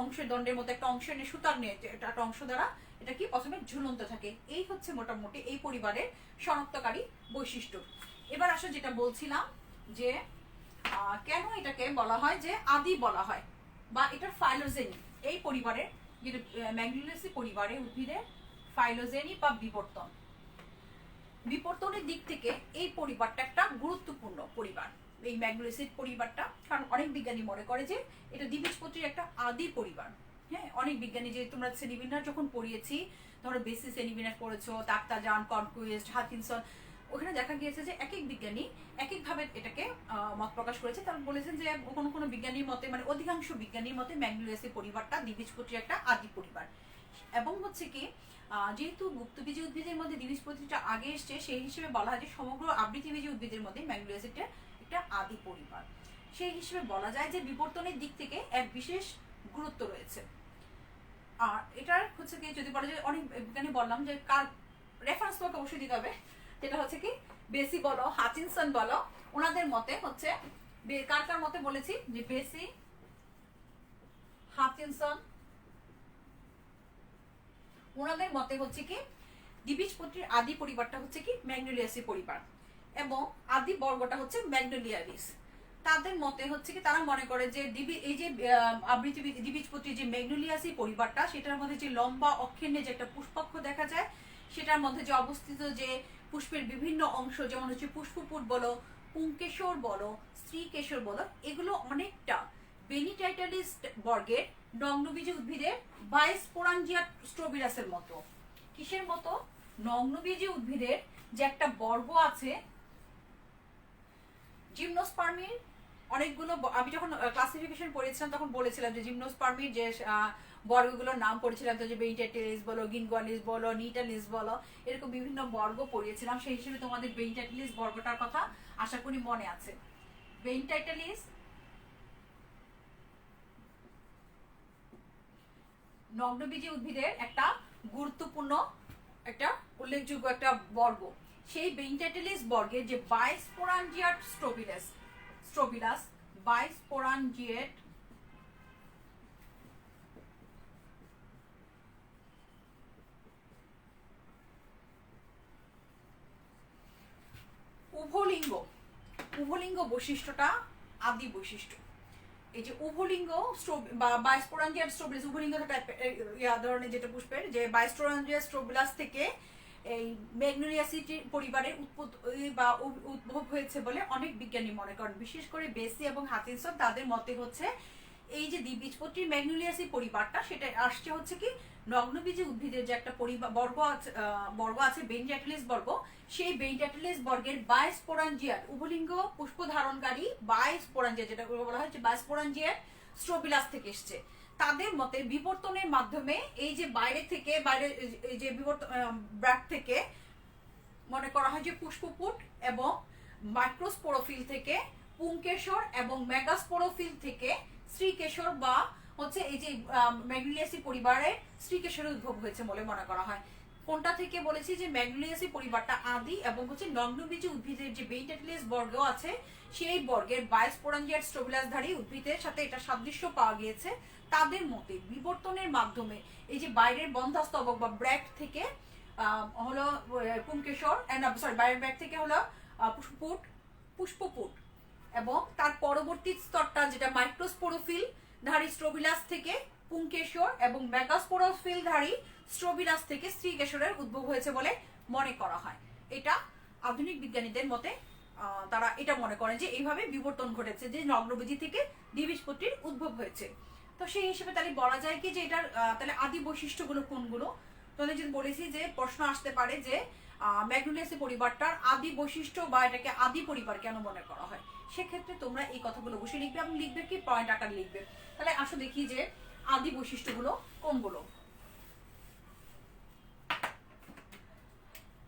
অংশের দণ্ডের মতো একটা অংশ নিয়ে সুতার নিয়ে একটা অংশ দ্বারা এটা কি প্রথমে ঝুলন্ত থাকে। এই হচ্ছে মোটামুটি এই পরিবারের শনাক্তকারী বৈশিষ্ট্য। এবার আসো যেটা বলছিলাম যে কেন এটাকে বলা হয় যে আদি বলা হয় বা এটা ফাইলোজেনি। এই পরিবারের যেটা ম্যাগনোলিয়াসি পরিবারের উদ্ভিদের ফাইলোজেনি বা বিবর্তন, বিবর্তনের দিক থেকে এই পরিবারটা একটা গুরুত্বপূর্ণ পরিবার, এই ম্যাগনোলিয়াসি পরিবারটা। কারণ অনেক বিজ্ঞানী মনে করে যে এটা দ্বিবীজপত্রীর একটা আদি পরিবার। হ্যাঁ, অনেক বিজ্ঞানী, যে তোমরা শ্রেণীবিন্যাস যখন পড়িয়েছি, ধরো বেসিস শ্রেণীবিন্যাস পড়েছো, তাক্তাজান, কনকুইস্ট, হাকিনসন, ওখানে দেখা গিয়েছে যে এক এক বিজ্ঞানী এক একভাবে এটাকে মত প্রকাশ করেছে। তারা বলেছেন যে কোনো কোনো বিজ্ঞানীর মতে, মানে অধিকাংশ বিজ্ঞানীর মতে ম্যাগনোলিয়াসি পরিবারটা দ্বিবীজপত্রীর একটা আদি পরিবার। এবং হচ্ছে কি যেহেতু গুপ্তবীজী উদ্ভিদের মধ্যে দ্বিবীজপত্রীটা আগে এসছে, সেই হিসেবে বলা হয় যে সমগ্র আবৃতবীজী উদ্ভিদের মধ্যে ম্যাগনোলিয়াসিটা একটা আদি পরিবার। সেই হিসেবে বলা যায় যে বিবর্তনের দিক থেকে এক বিশেষ গুরুত্ব রয়েছে। আর এটার হচ্ছে কি যদি বলা যায়, অনেক বিজ্ঞানী বললাম যে কার রেফারেন্স তোমাকে অবশ্যই দিতে হবে, যেটা হচ্ছে কি বেসি বলো, হাচিনসন বলো, ওনাদের মতে হচ্ছে কার কার মতে বলেছি যে বেসি, হাচিনসন, ওনাদের মতে হচ্ছে কি দ্বিবীজপত্রীর আদি পরিবারটা হচ্ছে কি ম্যাগনোলিয়াসি পরিবার, এবং আদি বর্গটা হচ্ছে ম্যাগনোলিয়ারিস। তাদের মতে হচ্ছে কি তারা মনে করে যে এই যে দ্বিবীজপত্রী যে ম্যাগনোলিয়াসি পরিবারটা, সেটার মধ্যে যে লম্বা অক্ষের নিয়ে যে একটা পুষ্পাক্ষ দেখা যায়, সেটার মধ্যে যে অবস্থিত যে পুষ্পের বিভিন্ন অংশ, যেমন হচ্ছে পুষ্পপুট বলো, পুংকেশর বলো, স্ত্রীকেশর বলো, এগুলো অনেকটা বেনিটাইটালিস বর্গের নগ্নবীজী উদ্ভিদের বাইস্পোরাঞ্জিয়া স্ট্রোবিলাসের মতো। কিসের মতো? নগ্নবীজী উদ্ভিদের যে একটা বর্গ আছে, জিমনোস্পার্মির অনেকগুলো, আমি যখন ক্লাসিফিকেশন পড়েছিলাম তখন বলেছিলাম যে জিমনোস্পার্মির যে বর্গগুলোর নাম পড়েছিলাম, তো যে বেইটাটিলিস বলো, গিনগোয়ালিস বলো, নিটালিস বলো, এরকম বিভিন্ন বর্গ পড়িয়েছিলাম। সেই হিসেবে তোমাদের বেইটাটিলিস বর্গটার কথা আশা করি মনে আছে। বেইটাটিলিস নগ্নবীজী উদ্ভিদের একটা গুরুত্বপূর্ণ, একটা উল্লেখযোগ্য একটা বর্গ। সেই বেইটাটিলিস বর্গের যে বাইস্পোরাঞ্জিয়েট স্ট্রোবিলাস, বাইস্পোরাঞ্জিয়েট উভলিঙ্গ বৈশিষ্ট্যটা আদি বৈশিষ্ট্য। এই যে উভলিঙ্গ বা বাইস্পোরাঞ্জিয়াট স্ট্রোবিলাস, উভলিঙ্গ ধরনের যেটা পুষ্পের যে বাইস্পোরাঞ্জিয়াট স্ট্রোবিলাস থেকে এই ম্যাগনোলিয়াসি পরিবারের উৎপত্তি বা উদ্ভব হয়েছে বলে অনেক বিজ্ঞানী মনে করেন। বিশেষ করে বেসি এবং হাচিনসন, তাদের মতে হচ্ছে এই যে দ্বিবীজপত্রী ম্যাগনোলিয়াসি পরিবারটা, সেটা আসছে হচ্ছে কি নগ্নবীজী উদ্ভিদের যে একটা বর্গ আছে বেইটাটিলিস বর্গ, সেই বেইটাটিলিস বর্গের বাইস্পোরাঞ্জিয়াট উভলিঙ্গ পুষ্প ধারণকারী বাইস্পোরাঞ্জিয়াট, যেটা বলা হয় যে বাইস্পোরাঞ্জিয়াট স্ট্রোবিলাস থেকে এসছে। তাদের মতে বিবর্তনের মাধ্যমে এই যে বাইরে এই যে ব্র্যাক থেকে মনে করা হয় যে পুষ্পপুট, এবং মাইক্রোস্পোরোফিল থেকে পুংকেশর, এবং মেগাস্পোরোফিল থেকে স্ত্রীকেশর বা হচ্ছে এই যে ম্যাগনোলিয়াসি পরিবারের স্ত্রীকেশরের উদ্ভব হয়েছে বলে মনে করা হয়। কোনটা থেকে বলেছি যে ম্যাগনোলিয়াসি পরিবারটা আদি, এবং হচ্ছে নগ্নবীজী উদ্ভিদের যে বেইটাটিলিস বর্গ আছে, সেই বর্গের বাইস্পোরাঞ্জিয়াট স্ট্রোবিলাসধারী উদ্ভিদের সাথে এটা সাদৃশ্য পাওয়া গিয়েছে। তাদের মতে বিবর্তনের মাধ্যমে এই যে বাইরের বন্ধাস্তবক বা ব্র্যাক থেকে হলো পুংকেশর, সরি বাইরের ব্র্যাক থেকে হলো পুষ্পপুট, এবং তার পরবর্তী স্তরটা যেটা মাইক্রোস্পোরোফিল ধারী স্ট্রোবিলাস থেকে পুংকেশর, এবং মেগাস্পোরোফিল ধারী স্ট্রোবিলাস থেকে স্ত্রীকেশরের উদ্ভব হয়েছে বলে মনে করা হয়। এটা আধুনিক বিজ্ঞানীদের মতে তারা এটা মনে করেন যে এইভাবে বিবর্তন ঘটেছে, যে নগ্নবীজী থেকে দ্বিবীজপত্রীর উদ্ভব হয়েছে। তো সেই হিসেবে তাহলে বলা যায় কি যে এটার তাহলে আদি বৈশিষ্ট্যগুলো কোনগুলো? তাহলে যদি বলেছি যে প্রশ্ন আসতে পারে যে ম্যাগনোলিয়াসি পরিবারটার আদি বৈশিষ্ট্য বা এটাকে আদি পরিবার কেন মনে করা হয়, সেক্ষেত্রে তোমরা এই কথাগুলো অবশ্যই লিখবে এবং লিখবে কি পয়েন্ট আকারে লিখবে। তাহলে আসো দেখি যে আদি বৈশিষ্ট্যগুলো কোনগুলো।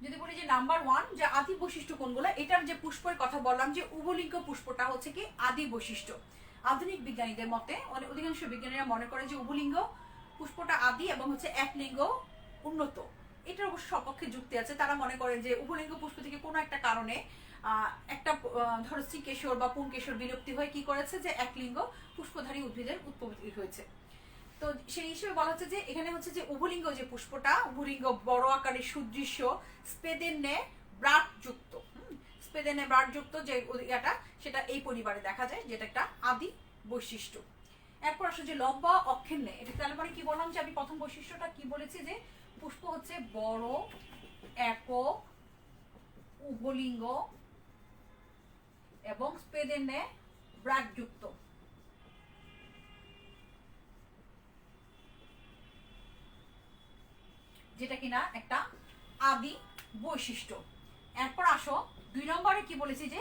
যদি বলি যে নাম্বার 1 যে আদি বৈশিষ্ট্য কোনগুলো, এটার যে পুষ্পের কথা বললাম যে উভলিঙ্গ পুষ্পটা হচ্ছে কি আদি বৈশিষ্ট্য। আধুনিক বিজ্ঞানীদের মতে অধিকাংশ বিজ্ঞানীরা মনে করে যে উভলিঙ্গ পুষ্পটা আদি এবং হচ্ছে একলিঙ্গ উন্নত। এটার অবশ্য সপক্ষে যুক্তি আছে। তারা মনে করেন যে উভলিঙ্গ পুষ্প থেকে কোনো একটা কারণে একটা ধরো শ্রীকেশর বা পুংকেশর বিলুপ্তি হয়ে কি করেছে যে একলিঙ্গ পুষ্পধারী উদ্ভিদের উৎপত্তি হয়েছে। তো সেই হিসেবে বলা হচ্ছে যে এখানে হচ্ছে যে উভলিঙ্গ যে পুষ্পটা, উভলিঙ্গ বড় আকারের সুদৃশ্য স্পেদেনে ব্রাড যুক্ত, স্পেদেনে ব্রাড যুক্ত যে এটা সেটা এই পরিবারে দেখা যায়, যেটা একটা আদি বৈশিষ্ট্য। এরপর আসলে যে লম্বা অক্ষের নেই, এটা তাহলে মানে কি বললাম যে আমি প্রথম বৈশিষ্ট্যটা কি বলেছি যে পুষ্প হচ্ছে বড় একক উভলিঙ্গ এবং স্পেদেনে ব্রাড যুক্ত। যেটা কিনা একটা আদি বৈশিষ্ট্য। এরপর আসো 2 নম্বরে কি বলেছি যে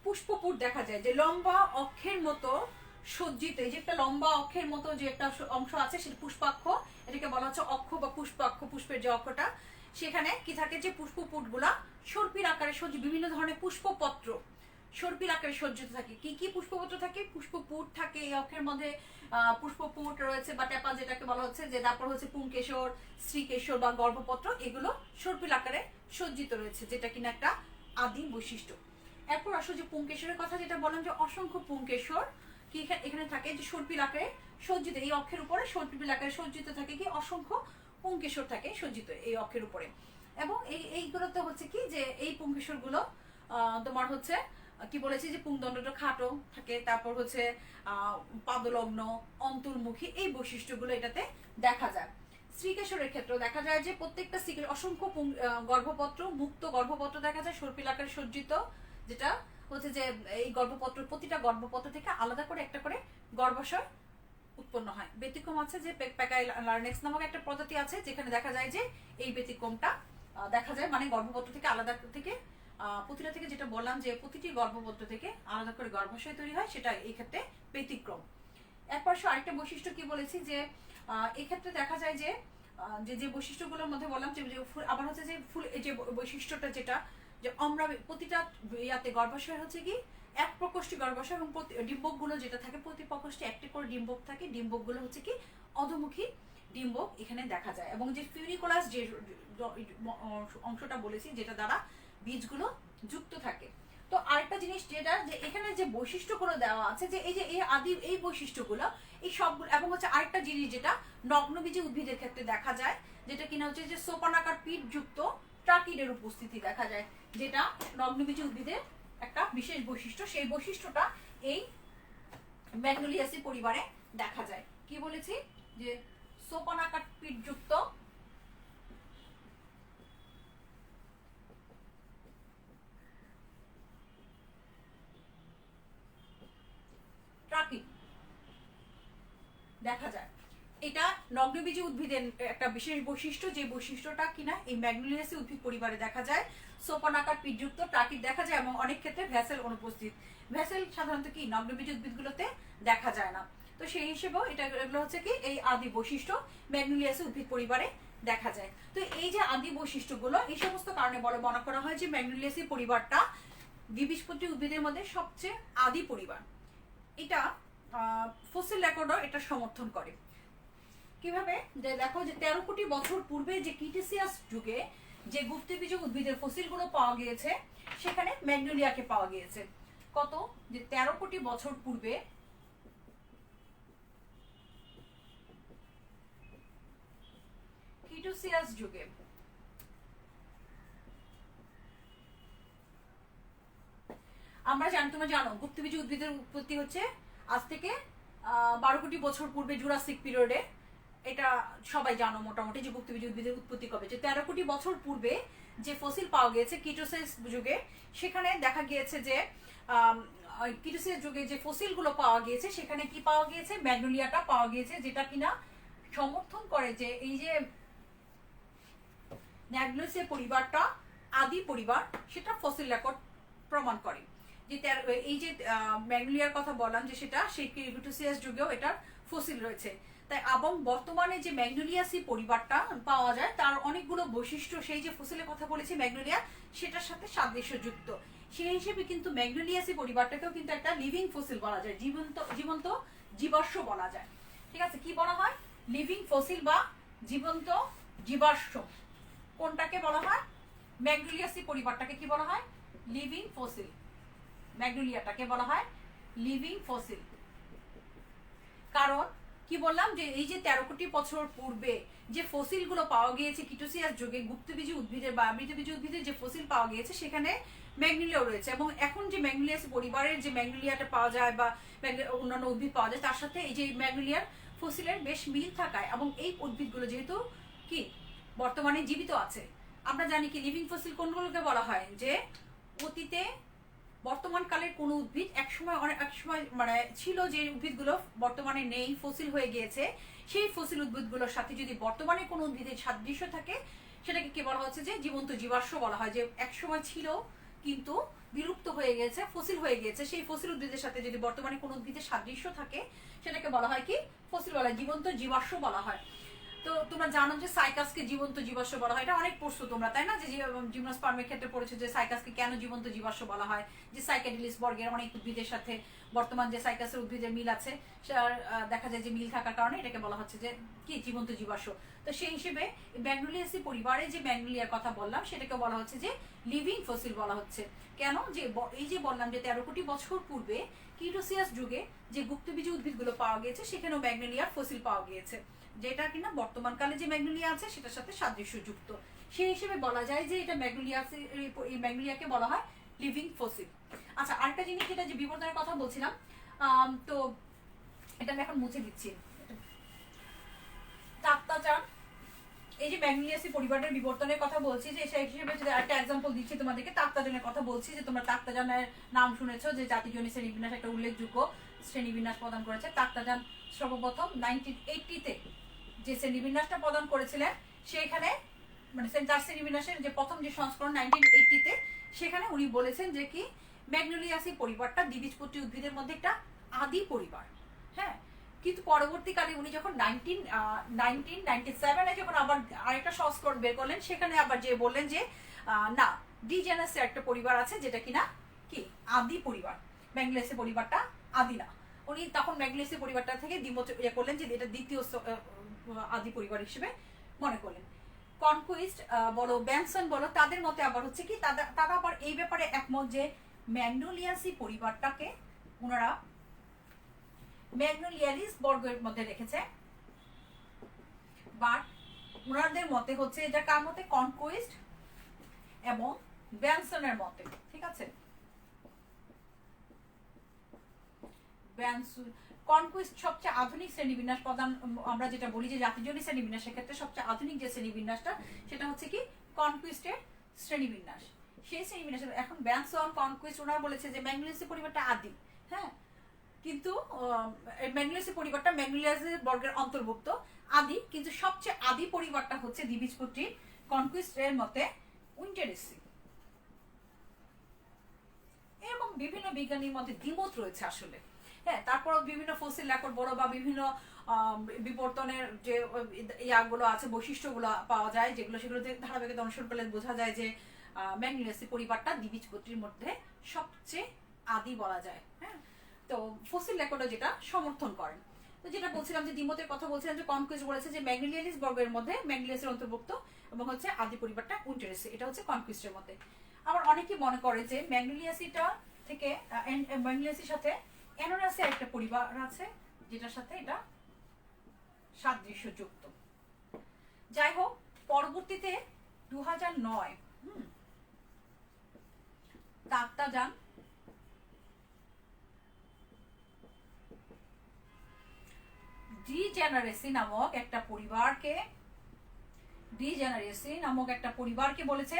পুষ্পপুট দেখা যায়, যে লম্বা অক্ষের মতো সজ্জিত, এই যে একটা লম্বা অক্ষের মতো যে একটা অংশ আছে সেটা পুষ্পাক্ষ, এটাকে বলা হচ্ছে অক্ষ বা পুষ্পাক্ষ। পুষ্পের যে অক্ষটা সেখানে কি থাকে যে পুষ্পপুট গুলা সর্পির আকারে সজ্জিত, বিভিন্ন ধরনের পুষ্পপত্র সর্পির আকারে সজ্জিত থাকে। কি কি পুষ্পপত্র থাকে? পুষ্পপুট থাকে এই অক্ষের মধ্যে, পুষ্পপুট রয়েছে বা টেপা যেটাকে বলা হচ্ছে, যে তারপর হচ্ছে পুংকেশর, শ্রীকেশর বা গর্ভপত্র, এগুলো সর্পিল আকারে সজ্জিত রয়েছে, যেটা কিনা একটা আদি বৈশিষ্ট্য। এরপর আসো যে পুংকেশরের কথা, যেটা বললাম যে অসংখ্য পুংকেশর কি এখানে থাকে যে সর্পিল আকারে সজ্জিত, এই অক্ষের উপরে সর্পিল আকারে সজ্জিত থাকে কি অসংখ্য পুংকেশর থাকে সজ্জিত এই অক্ষের উপরে। এবং এইগুলোতে হচ্ছে কি যে এই পুংকেশর গুলো তোমার হচ্ছে কি বলেছি যে পুংদণ্ডটা খাটো থাকে, তারপর হচ্ছে পাদলগ্ন, অন্তর্মুখী, এই বৈশিষ্ট্যগুলো এটাতে দেখা যায়। শ্রীকেশরের ক্ষেত্রেও দেখা যায় যে প্রত্যেকটা অসংখ্য গর্ভপত্র, মুক্ত গর্ভপত্র দেখা যায় সর্পিল আকারে সজ্জিত, যেটা হচ্ছে যে এই গর্ভপত্র প্রতিটা গর্ভপত্র থেকে আলাদা করে একটা করে গর্ভাশয় উৎপন্ন হয়। ব্যতিক্রম আছে যে প্যাকাইলার্নেক্স নামক একটা প্রজাতি আছে, যেখানে দেখা যায় যে এই ব্যতিক্রমটা দেখা যায়, মানে গর্ভপত্র থেকে আলাদা থেকে প্রতিটা থেকে, যেটা বললাম যে প্রতিটি গর্ভপত্র থেকে আলাদা করে গর্ভাশয় তৈরি হয়, সেটা এই ক্ষেত্রে ব্যতিক্রম। এরপর আরেকটা বৈশিষ্ট্য কি বলেছি যে এই ক্ষেত্রে দেখা যায় যে যে বৈশিষ্ট্যগুলোর মধ্যে বললাম যে আবার হচ্ছে যে ফুল, এই যে বৈশিষ্ট্যটা যেটা যে আমরা প্রতিটা ইয়াতে গর্ভাশয় হচ্ছে কি এক প্রকোষ্ঠী গর্ভাশয়, এবং ডিম্বক গুলো যেটা থাকে প্রতি প্রকোষ্ঠে একটি করে ডিম্বক থাকে। ডিম্বক গুলো হচ্ছে কি অধমুখী ডিম্বক এখানে দেখা যায়। এবং যে ফিউরিকুলাস যে অংশটা বলেছি, যেটা দ্বারা বীজগুলো যুক্ত থাকে। তো আরেকটা জিনিস যেটা যে এখানে যে বৈশিষ্ট্যগুলো দেওয়া আছে, যে এই যে এই আদি এই বৈশিষ্ট্যগুলো এই সবগুলো, এবং হচ্ছে আরেকটা জিনিস যেটা নগ্নবীজী উদ্ভিদের ক্ষেত্রে দেখা যায়, যেটা কিনা হচ্ছে যে সোপানাকার পিঠ যুক্ত ট্রাকিডের উপস্থিতি দেখা যায়, যেটা নগ্নবীজী উদ্ভিদের একটা বিশেষ বৈশিষ্ট্য। সেই বৈশিষ্ট্যটা এই ম্যাগনোলিয়াসি পরিবারে দেখা যায়। কি বলেছি যে সোপানাকার পিঠ যুক্ত দেখা যায়। এটা নগ্নবীজী উদ্ভিদের একটা বিশেষ বৈশিষ্ট্য, যে বৈশিষ্ট্যটা কিনা এই ম্যাগনোলিয়াসি উদ্ভিদ পরিবারে দেখা যায়। সোপানাকার পিঠযুক্ত টাকিট দেখা যায়, এবং অনেক ক্ষেত্রে ভ্যাসেল অনুপস্থিত। ভ্যাসেল সাধারণত কি নগ্নবীজী উদ্ভিদগুলোতে দেখা যায় না। তো সেই হিসেবেও এগুলো হচ্ছে কি এই আদি বৈশিষ্ট্য ম্যাগনোলিয়াসি উদ্ভিদ পরিবারে দেখা যায়। তো এই যে আদি বৈশিষ্ট্যগুলো, এই সমস্ত কারণে মনে করা হয় যে ম্যাগনোলিয়াসি পরিবারটা দ্বিবীজপত্রী উদ্ভিদের মধ্যে সবচেয়ে আদি পরিবার। এটা ফসিল রেকর্ডও এটা সমর্থন করে। কিভাবে? যে দেখো যে 13 কোটি বছর পূর্বে যে ক্রিটেসিয়াস যুগে যে গুপ্তবীজ উদ্ভিদের ফসিলগুলো পাওয়া গিয়েছে, সেখানে ম্যাগনোলিয়াকে পাওয়া গিয়েছে। কত? যে 13 কোটি বছর পূর্বে ক্রিটেসিয়াস যুগে আমরা তোমরা জানো গুপ্তবীজ উদ্ভিদের উৎপত্তি হচ্ছে আজ থেকে 12 কোটি বছর পূর্বে জুরাসিক পিরিয়ডে। এটা সবাই জানো মোটামুটি যে গুপ্তবীজ উদ্ভিদের উৎপত্তি কবে, যে 13 কোটি বছর পূর্বে যে ফসিল পাওয়া গিয়েছে ক্রিটেসিয়াস যুগে, সেখানে দেখা গিয়েছে যে ক্রিটেসিয়াস যুগে যে ফসিলগুলো পাওয়া গিয়েছে, সেখানে কি পাওয়া গিয়েছে? ম্যাগনোলিয়াটা পাওয়া গিয়েছে, যেটা কিনা সমর্থন করে যে এই যে ম্যাগনোলিয়াসি পরিবারটা আদি পরিবার, সেটা ফসিল রেকর্ড প্রমাণ করে। যে এই যে ম্যাগনোলিয়ার কথা বললাম যে সেটা সেই ক্রিপ্টোসিয়াস যুগেও এটার ফসিল রয়েছে। তাই এবং বর্তমানে যে ম্যাগনোলিয়াসি পরিবারটা পাওয়া যায় তার অনেকগুলো বৈশিষ্ট্য সেই যে ফসিলের কথা বলেছি ম্যাগনোলিয়া সেটার সাথে সাদৃশ্যযুক্ত। সেই হিসেবে কিন্তু ম্যাগনোলিয়াসি পরিবারটাকেও কিন্তু একটা লিভিং ফসিল বলা যায়, জীবন্ত জীবন্ত জীবাশ্ম বলা যায়। ঠিক আছে, কি বলা হয়? লিভিং ফসিল বা জীবন্ত জীবাশ্ম। কোনটাকে বলা হয়? ম্যাগনোলিয়াসি পরিবারটাকে কি বলা হয়? Living fossil. ম্যাগনোলিয়াটাকে বলা হয় লিভিং ফসিল। কারণ কি বললাম যে এই যে 13 কোটি বছর পূর্বে যে ফসিলগুলো পাওয়া গিয়েছে ক্রিটোসিয়াস যুগে, গুপ্তবীজী উদ্ভিদের বা মৃতবীজী উদ্ভিদের যে ফসিল পাওয়া গিয়েছে সেখানে ম্যাগনোলিয়া রয়েছে। এবং এখন যে ম্যাগনোলিয়াস পরিবারের যে ম্যাগনোলিয়াটা পাওয়া যায় বা অন্যান্য উদ্ভিদ পাওয়া যায় তার সাথে এই যে ম্যাগনোলিয়ার ফসিলের বেশ মিল থাকায় এবং এই উদ্ভিদগুলো যেহেতু কি বর্তমানে জীবিত আছে, আমরা জানি কি লিভিং ফসিল কোনগুলোকে বলা হয়? যে অতীতে বর্তমান কালের কোন উদ্ভিদ এক সময় মানে ছিল যে উদ্ভিদগুলো বর্তমানে নেই, ফসিল হয়ে গিয়েছে, সেই ফসিল উদ্ভিদগুলোর সাথে যদি বর্তমানে কোনো উদ্ভিদের সাদৃশ্য থাকে সেটাকে কি বলা হচ্ছে? যে জীবন্ত জীবাশ্ম বলা হয়। যে এক সময় ছিল কিন্তু বিলুপ্ত হয়ে গেছে, ফসিল হয়ে গিয়েছে, সেই ফসিল উদ্ভিদের সাথে যদি বর্তমানে কোনো উদ্ভিদের সাদৃশ্য থাকে সেটাকে বলা হয় কি? ফসিল বলা হয়, জীবন্ত জীবাশ্ম বলা হয়। তো তোমরা জানো যে সাইকাসকে জীবন্ত জীবাশ্ম বলা হয়, এটা অনেক পড়ছো তোমরা, তাই না? যে জিমনোস্পার্মের ক্ষেত্রে পড়েছো যে সাইকাসকে কেন জীবন্ত জীবাশ্ম বলা হয়, যে সাইকাডিলিস বর্গের অনেক উদ্ভিদের সাথে বর্তমান যে সাইকাসের উদ্ভিদের মিল আছে দেখা যায় যে মিল থাকার কারণে এটাকে বলা হচ্ছে যে কি জীবন্ত জীবাশ্ম। তো সেই হিসেবে ম্যাগনোলিয়াসি পরিবারে যে ম্যাগনোলিয়ার কথা বললাম সেটাকে বলা হচ্ছে যে লিভিং ফসিল বলা হচ্ছে। কেন? যে এই যে বললাম যে 13 কোটি বছর পূর্বে ক্রিটোসিয়াস যুগে যে গুপ্তবীজী উদ্ভিদগুলো পাওয়া গিয়েছে সেখানেও ম্যাগনোলিয়ার ফসিল পাওয়া গিয়েছে, যেটা কিনা বর্তমান কালে যে ম্যাগনোলিয়া আছে সেটার সাথে সাদৃশ্যযুক্ত। সেই হিসেবে বলা যায় যে এটা ম্যাগনোলিয়াকে বলা হয় লিভিং ফসিল। আচ্ছা, আরেকটা জিনিস যেটা যে বিবর্তনের কথা বলছিলাম, তো এটা আমি এখন মুছে দিচ্ছি। তাত্তাচান, এই যে ম্যাগনোলিয়াসি পরিবারের বিবর্তনের কথা বলছি, যে সেই হিসেবে যদি একটা এক্সাম্পল দিচ্ছি তোমাদেরকে, তাত্তাজানের কথা বলছি যে তোমরা তাত্তাজানের নাম শুনেছো যে জাতিজনী শ্রেণীবিন্যাস একটা উল্লেখযোগ্য শ্রেণীবিন্যাস প্রদান করেছে। তাত্তাজান সর্বপ্রথম 1980-তে যে শ্রেণীবিন্যাসটা প্রদান করেছিলেন সেখানে মানে তার শ্রেণীবিন্যাসের যে প্রথম যে সংস্করণ 1980-তে, সেখানে উনি বলেছেন যে কি ম্যাগনোলিয়াসি পরিবারটা দ্বিবীজপত্রী উদ্ভিদের মধ্যে একটা আদি পরিবার। হ্যাঁ, কিন্তু পরবর্তীকালে উনি যখন 1997-এ যখন আবার আরেকটা সংস্করণ বের করলেন সেখানে আবার যে বললেন যে না, ডিজেনাসের একটা পরিবার আছে যেটা কিনা কি আদি পরিবার, ম্যাগনোলিয়াসি পরিবারটা আদি না। উনি তখন ম্যাগনোলিয়াসি পরিবারটা থেকে দ্বিমত করলেন যে এটা দ্বিতীয় আদি পরিবার হিসেবে মনে করলেন। কনকুইস্ট বলো, ব্যানসন বলো, তাদের মতে আবার হচ্ছে কি তারা আবার এই ব্যাপারে একমত যে ম্যাগনোলিয়াসি পরিবারটাকে ওনারা ম্যাগনোলিয়ালিস বর্গের মধ্যে রেখেছে। বাট ওনাদের মতে হচ্ছে এটা কার মতে? কনকুইস্ট এবং ব্যানসনের মতে। ঠিক আছে, কনকুইস্ট সবচেয়ে আধুনিক শ্রেণীবিন্যাস প্রদান, আমরা যেটা বলি যে জাতিজনী শ্রেণীবিন্যাসের ক্ষেত্রে সবচেয়ে আধুনিক যে শ্রেণীবিন্যাসটা সেটা হচ্ছে কি কনকুইস্টের শ্রেণীবিন্যাস। সেই শ্রেণীবিন্যাসের এখন ব্যানসন, কনকুইস্ট ওনারা বলেছে যে ম্যাগনোলিয়াসি পরিবারটা আদি। হ্যাঁ, কিন্তু ম্যাগনোলিয়াসি পরিবারটা ম্যাগনোলিয়াসি বর্গের অন্তর্ভুক্ত আদি, কিন্তু সবচেয়ে আদি পরিবারটা হচ্ছে দ্বিবীজপত্রী কনকুইস্টের মতে উইন্টারেসি। এরকম বিভিন্ন বিজ্ঞানীর মধ্যে দ্বিমত রয়েছে আসলে। হ্যাঁ, তারপর বিভিন্ন ফসিল রেকর্ড বড় বা বিভিন্ন বিবর্তনের যে ইয়াগুলো আছে, বৈশিষ্ট্যগুলো পাওয়া যায় যেগুলো সেগুলোতে ধারাবাহিকতা অনুসরণ করলে বোঝা যায় যে ম্যাগনোলিয়াসি পরিবারটা দ্বিবীজপত্রীর মধ্যে সবচেয়ে আদি বলা যায়। হ্যাঁ, তো ফসিল রেকর্ডও যেটা সমর্থন করেন। তো যেটা বলছিলাম যে দ্বিমতের কথা বলছিলাম যে কনকুইস্ট বলেছে যে ম্যাগনোলিয়ালিস বর্গের মধ্যে ম্যাগনোলিয়াসের অন্তর্ভুক্ত এবং হচ্ছে আদি পরিবারটা উইন্টারেসি, এটা হচ্ছে কনকুইস্টের মতে। আবার অনেকেই মনে করে যে ম্যাগনোলিয়াসিটা থেকে ম্যাগনোলিয়াসির সাথে অ্যানোরাসের একটা পরিবার আছে যেটার সাথে এটা সাদৃশ্যযুক্ত। যাই হোক, পরবর্তীতে 2009 তাত্তাজান ডিজেনারেসি নামক একটা পরিবারকে বলেছে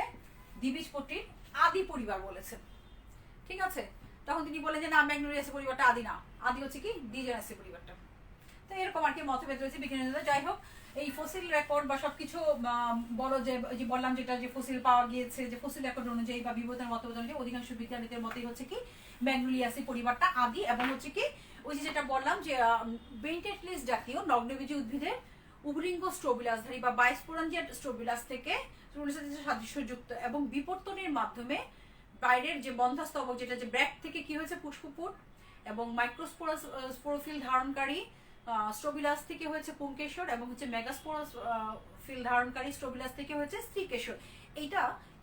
দ্বিবীজপত্রীর আদি পরিবার বলেছে। ঠিক আছে, তখন তিনি বলেন যে না, ম্যাগনোলিয়াসি পরিবারটা আদি না, আদি হচ্ছে কি ডিজেনারেসি পরিবারটা। তো এরকম আর কি মতভেদ রয়েছে বিজ্ঞানীদের। যাই হোক, এই ফসিল রেকর্ড বা সবকিছু বলো যে যে বললাম যেটা যে ফসিল পাওয়া গিয়েছে, যে ফসিল রেকর্ড অনুযায়ী বা বিবর্তনের মতবাদ অনুযায়ী অধিকাংশ বিজ্ঞানীদের মতেই হচ্ছে কি ম্যাগনোলিয়াসি পরিবারটা আদি, এবং হচ্ছে কি ওই যে যেটা বললাম যে বেন্টেটলিস জাতীয় নগ্নবীজী উদ্ভিদের উভলিঙ্গ স্ট্রোবিলাসধারী বা বাইস্পোরাঞ্জিয়েট স্ট্রোবিলাস থেকে সাদৃশ্যযুক্ত এবং বিবর্তনের মাধ্যমে বাইরের যে বন্ধাস্তবক যেটা যে ব্র্যাক থেকে কি হয়েছে পুষ্পপুট, এবং মাইক্রোস্পোরাস স্পোরোফিল ধারণকারী স্ট্রোবিলাস থেকে হয়েছে পুংকেশর, এবং হচ্ছে মেগাস্পোরাস ফিল ধারণকারী স্ট্রোবিলাস থেকে হয়েছে স্ত্রীকেশর। এইটা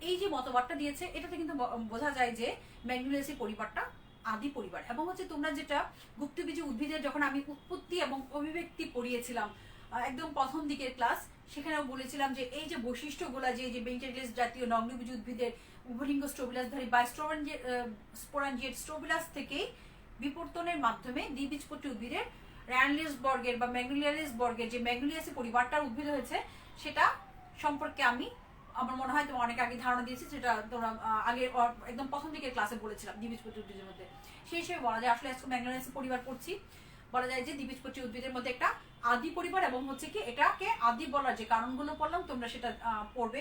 এই যে মতবাদটা দিয়েছে এটাতে কিন্তু বোঝা যায় যে ম্যাগনোলিয়াসি পরিবারটা আদি পরিবার। এবং হচ্ছে তোমরা যেটা গুপ্তবীজী উদ্ভিদের যখন আমি উৎপত্তি এবং অভিব্যক্তি পড়িয়েছিলাম একদম প্রথম দিকের ক্লাস, সেখানেও বলেছিলাম যে এই যে বৈশিষ্ট্যগুলা যে বেন্টেটলিস জাতীয় নগ্নবীজী উদ্ভিদের উভলিঙ্গ স্ট্রোবিলাসধারী বা স্পোরাঞ্জিয়েট স্ট্রোবিলাস থেকে বিবর্তনের মাধ্যমে দ্বিবীজপত্রী উদ্ভিদের র্যানলিস বর্গের বা ম্যাগনোলিয়ালিস বর্গের যে ম্যাগনোলিয়াসি পরিবারটার উদ্ভিদ হয়েছে সেটা সম্পর্কে আমি আমার মনে হয় তোমার অনেক আগে ধারণা দিয়েছি, যেটা তোমরা আগে একদম প্রথম দিকের ক্লাসে বলেছিলাম দ্বিবীজপত্রী উদ্ভিদের মধ্যে। সেই হিসেবে বলা যায় আসলে ম্যাগনোলিয়াসি পরিবার পড়ছি, বলা যায় যে দ্বিবীজপত্রী উদ্ভিদের মধ্যে একটা আদি পরিবার, এবং হচ্ছে কি এটাকে আদি বলার যে কারণগুলো বললাম তোমরা সেটা পড়বে,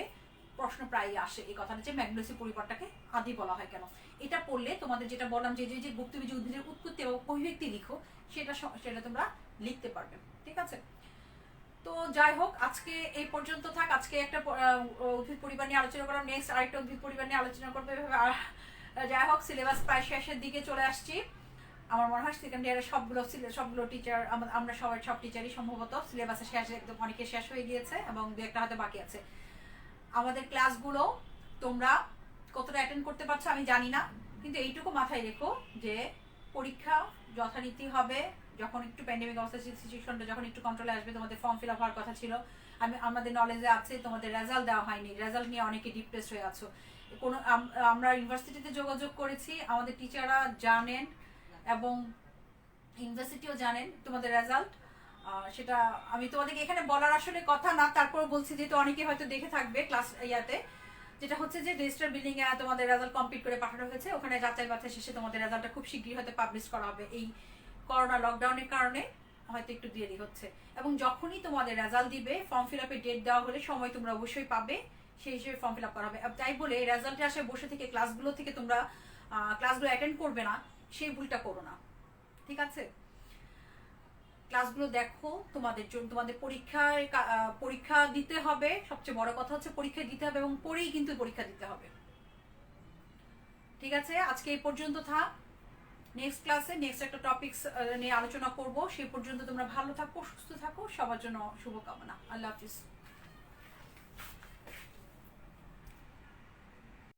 প্রশ্ন প্রায়ই আসে এই কথাটা যে ম্যাগনোলিয়াসি পরিবারটাকে আদি বলা হয় কেন। এটা পড়লে তোমাদের যেটা বললাম যে যে গুপ্তবীজী উদ্ভিদের উৎপত্তি এবং অভিব্যক্তি লিখো সেটা সেটা তোমরা লিখতে পারবে, ঠিক আছে। তো যাই হোক আজকে এই পর্যন্ত থাক। আজকে একটা উদ্ভিদ পরিবার নিয়ে আলোচনা করলাম, নেক্সট আরেকটা উদ্ভিদ পরিবার নিয়ে আলোচনা করবো এভাবে। যাই হোক সিলেবাস প্রায় শেষের দিকে চলে আসছি। আমার মনে হয় সেকেন্ড ইয়ারের সবগুলো টিচার আমরা সব টিচারই সম্ভবত সিলেবাসের শেষ একদম অনেকে শেষ হয়ে গিয়েছে এবং দু একটা হয়তো বাকি আছে। আমাদের ক্লাসগুলো তোমরা কতটা অ্যাটেন্ড করতে পারছো আমি জানি না, কিন্তু এইটুকু মাথায় রেখো যে পরীক্ষা যথারীতি হবে। যখন একটু প্যান্ডেমিক অবস্থা সিচুয়েশনটা যখন একটু কন্ট্রোলে আসবে, তোমাদের ফর্ম ফিল আপ হওয়ার কথা ছিল, আমাদের নলেজে আছে তোমাদের রেজাল্ট দেওয়া হয়নি, রেজাল্ট নিয়ে অনেকে ডিপ্রেস হয়ে আছো। কোনো আমরা ইউনিভার্সিটিতে যোগাযোগ করেছি, আমাদের টিচাররা জানেন এবং ইউনিভার্সিটিও জানেন তোমাদের রেজাল্ট। সেটা আমি তোমাদেরকে এখানে বলার আসলে কথা না, তারপর বলছি যেহেতু অনেকে হয়তো দেখে থাকবে ক্লাস ইয়াতে, যেটা হচ্ছে যে রেজিস্টার বিল্ডিং এ তোমাদের রেজাল্ট কমপ্লিট করে পাঠানো হয়েছে, ওখানে যাচাই বাছাই শেষে তোমাদের রেজাল্টটা খুব শীঘ্রই হয়তো পাবলিশ করা হবে। এই করোনা লকডাউনের কারণে হয়তো একটু দেরি হচ্ছে, এবং যখনই তোমাদের রেজাল্ট দিবে ফর্ম ফিল আপের ডেট দেওয়া হলে সময় তোমরা অবশ্যই পাবে, সেই হিসেবে ফর্ম ফিল আপ করা হবে। তাই বলে রেজাল্টে আসে বসে থেকে ক্লাসগুলো থেকে তোমরা ক্লাসগুলো অ্যাটেন্ড করবে না, সেই ভুলটা করো না, ঠিক আছে। ক্লাসগুলো দেখো, তোমাদের জন্য তোমাদের পরীক্ষা দিতে হবে। সবচেয়ে বড় কথা হচ্ছে পরীক্ষা দিতে হবে এবং পরেই কিন্তু পরীক্ষা দিতে হবে, ঠিক আছে। আজকে এই পর্যন্ত থাক, নেক্সট ক্লাসে নেক্সট একটা টপিকস নিয়ে আলোচনা করব। সেই পর্যন্ত তোমরা ভালো থাকো, সুস্থ থাকো, সবার জন্য শুভকামনা। আল্লাহ হাফিজ।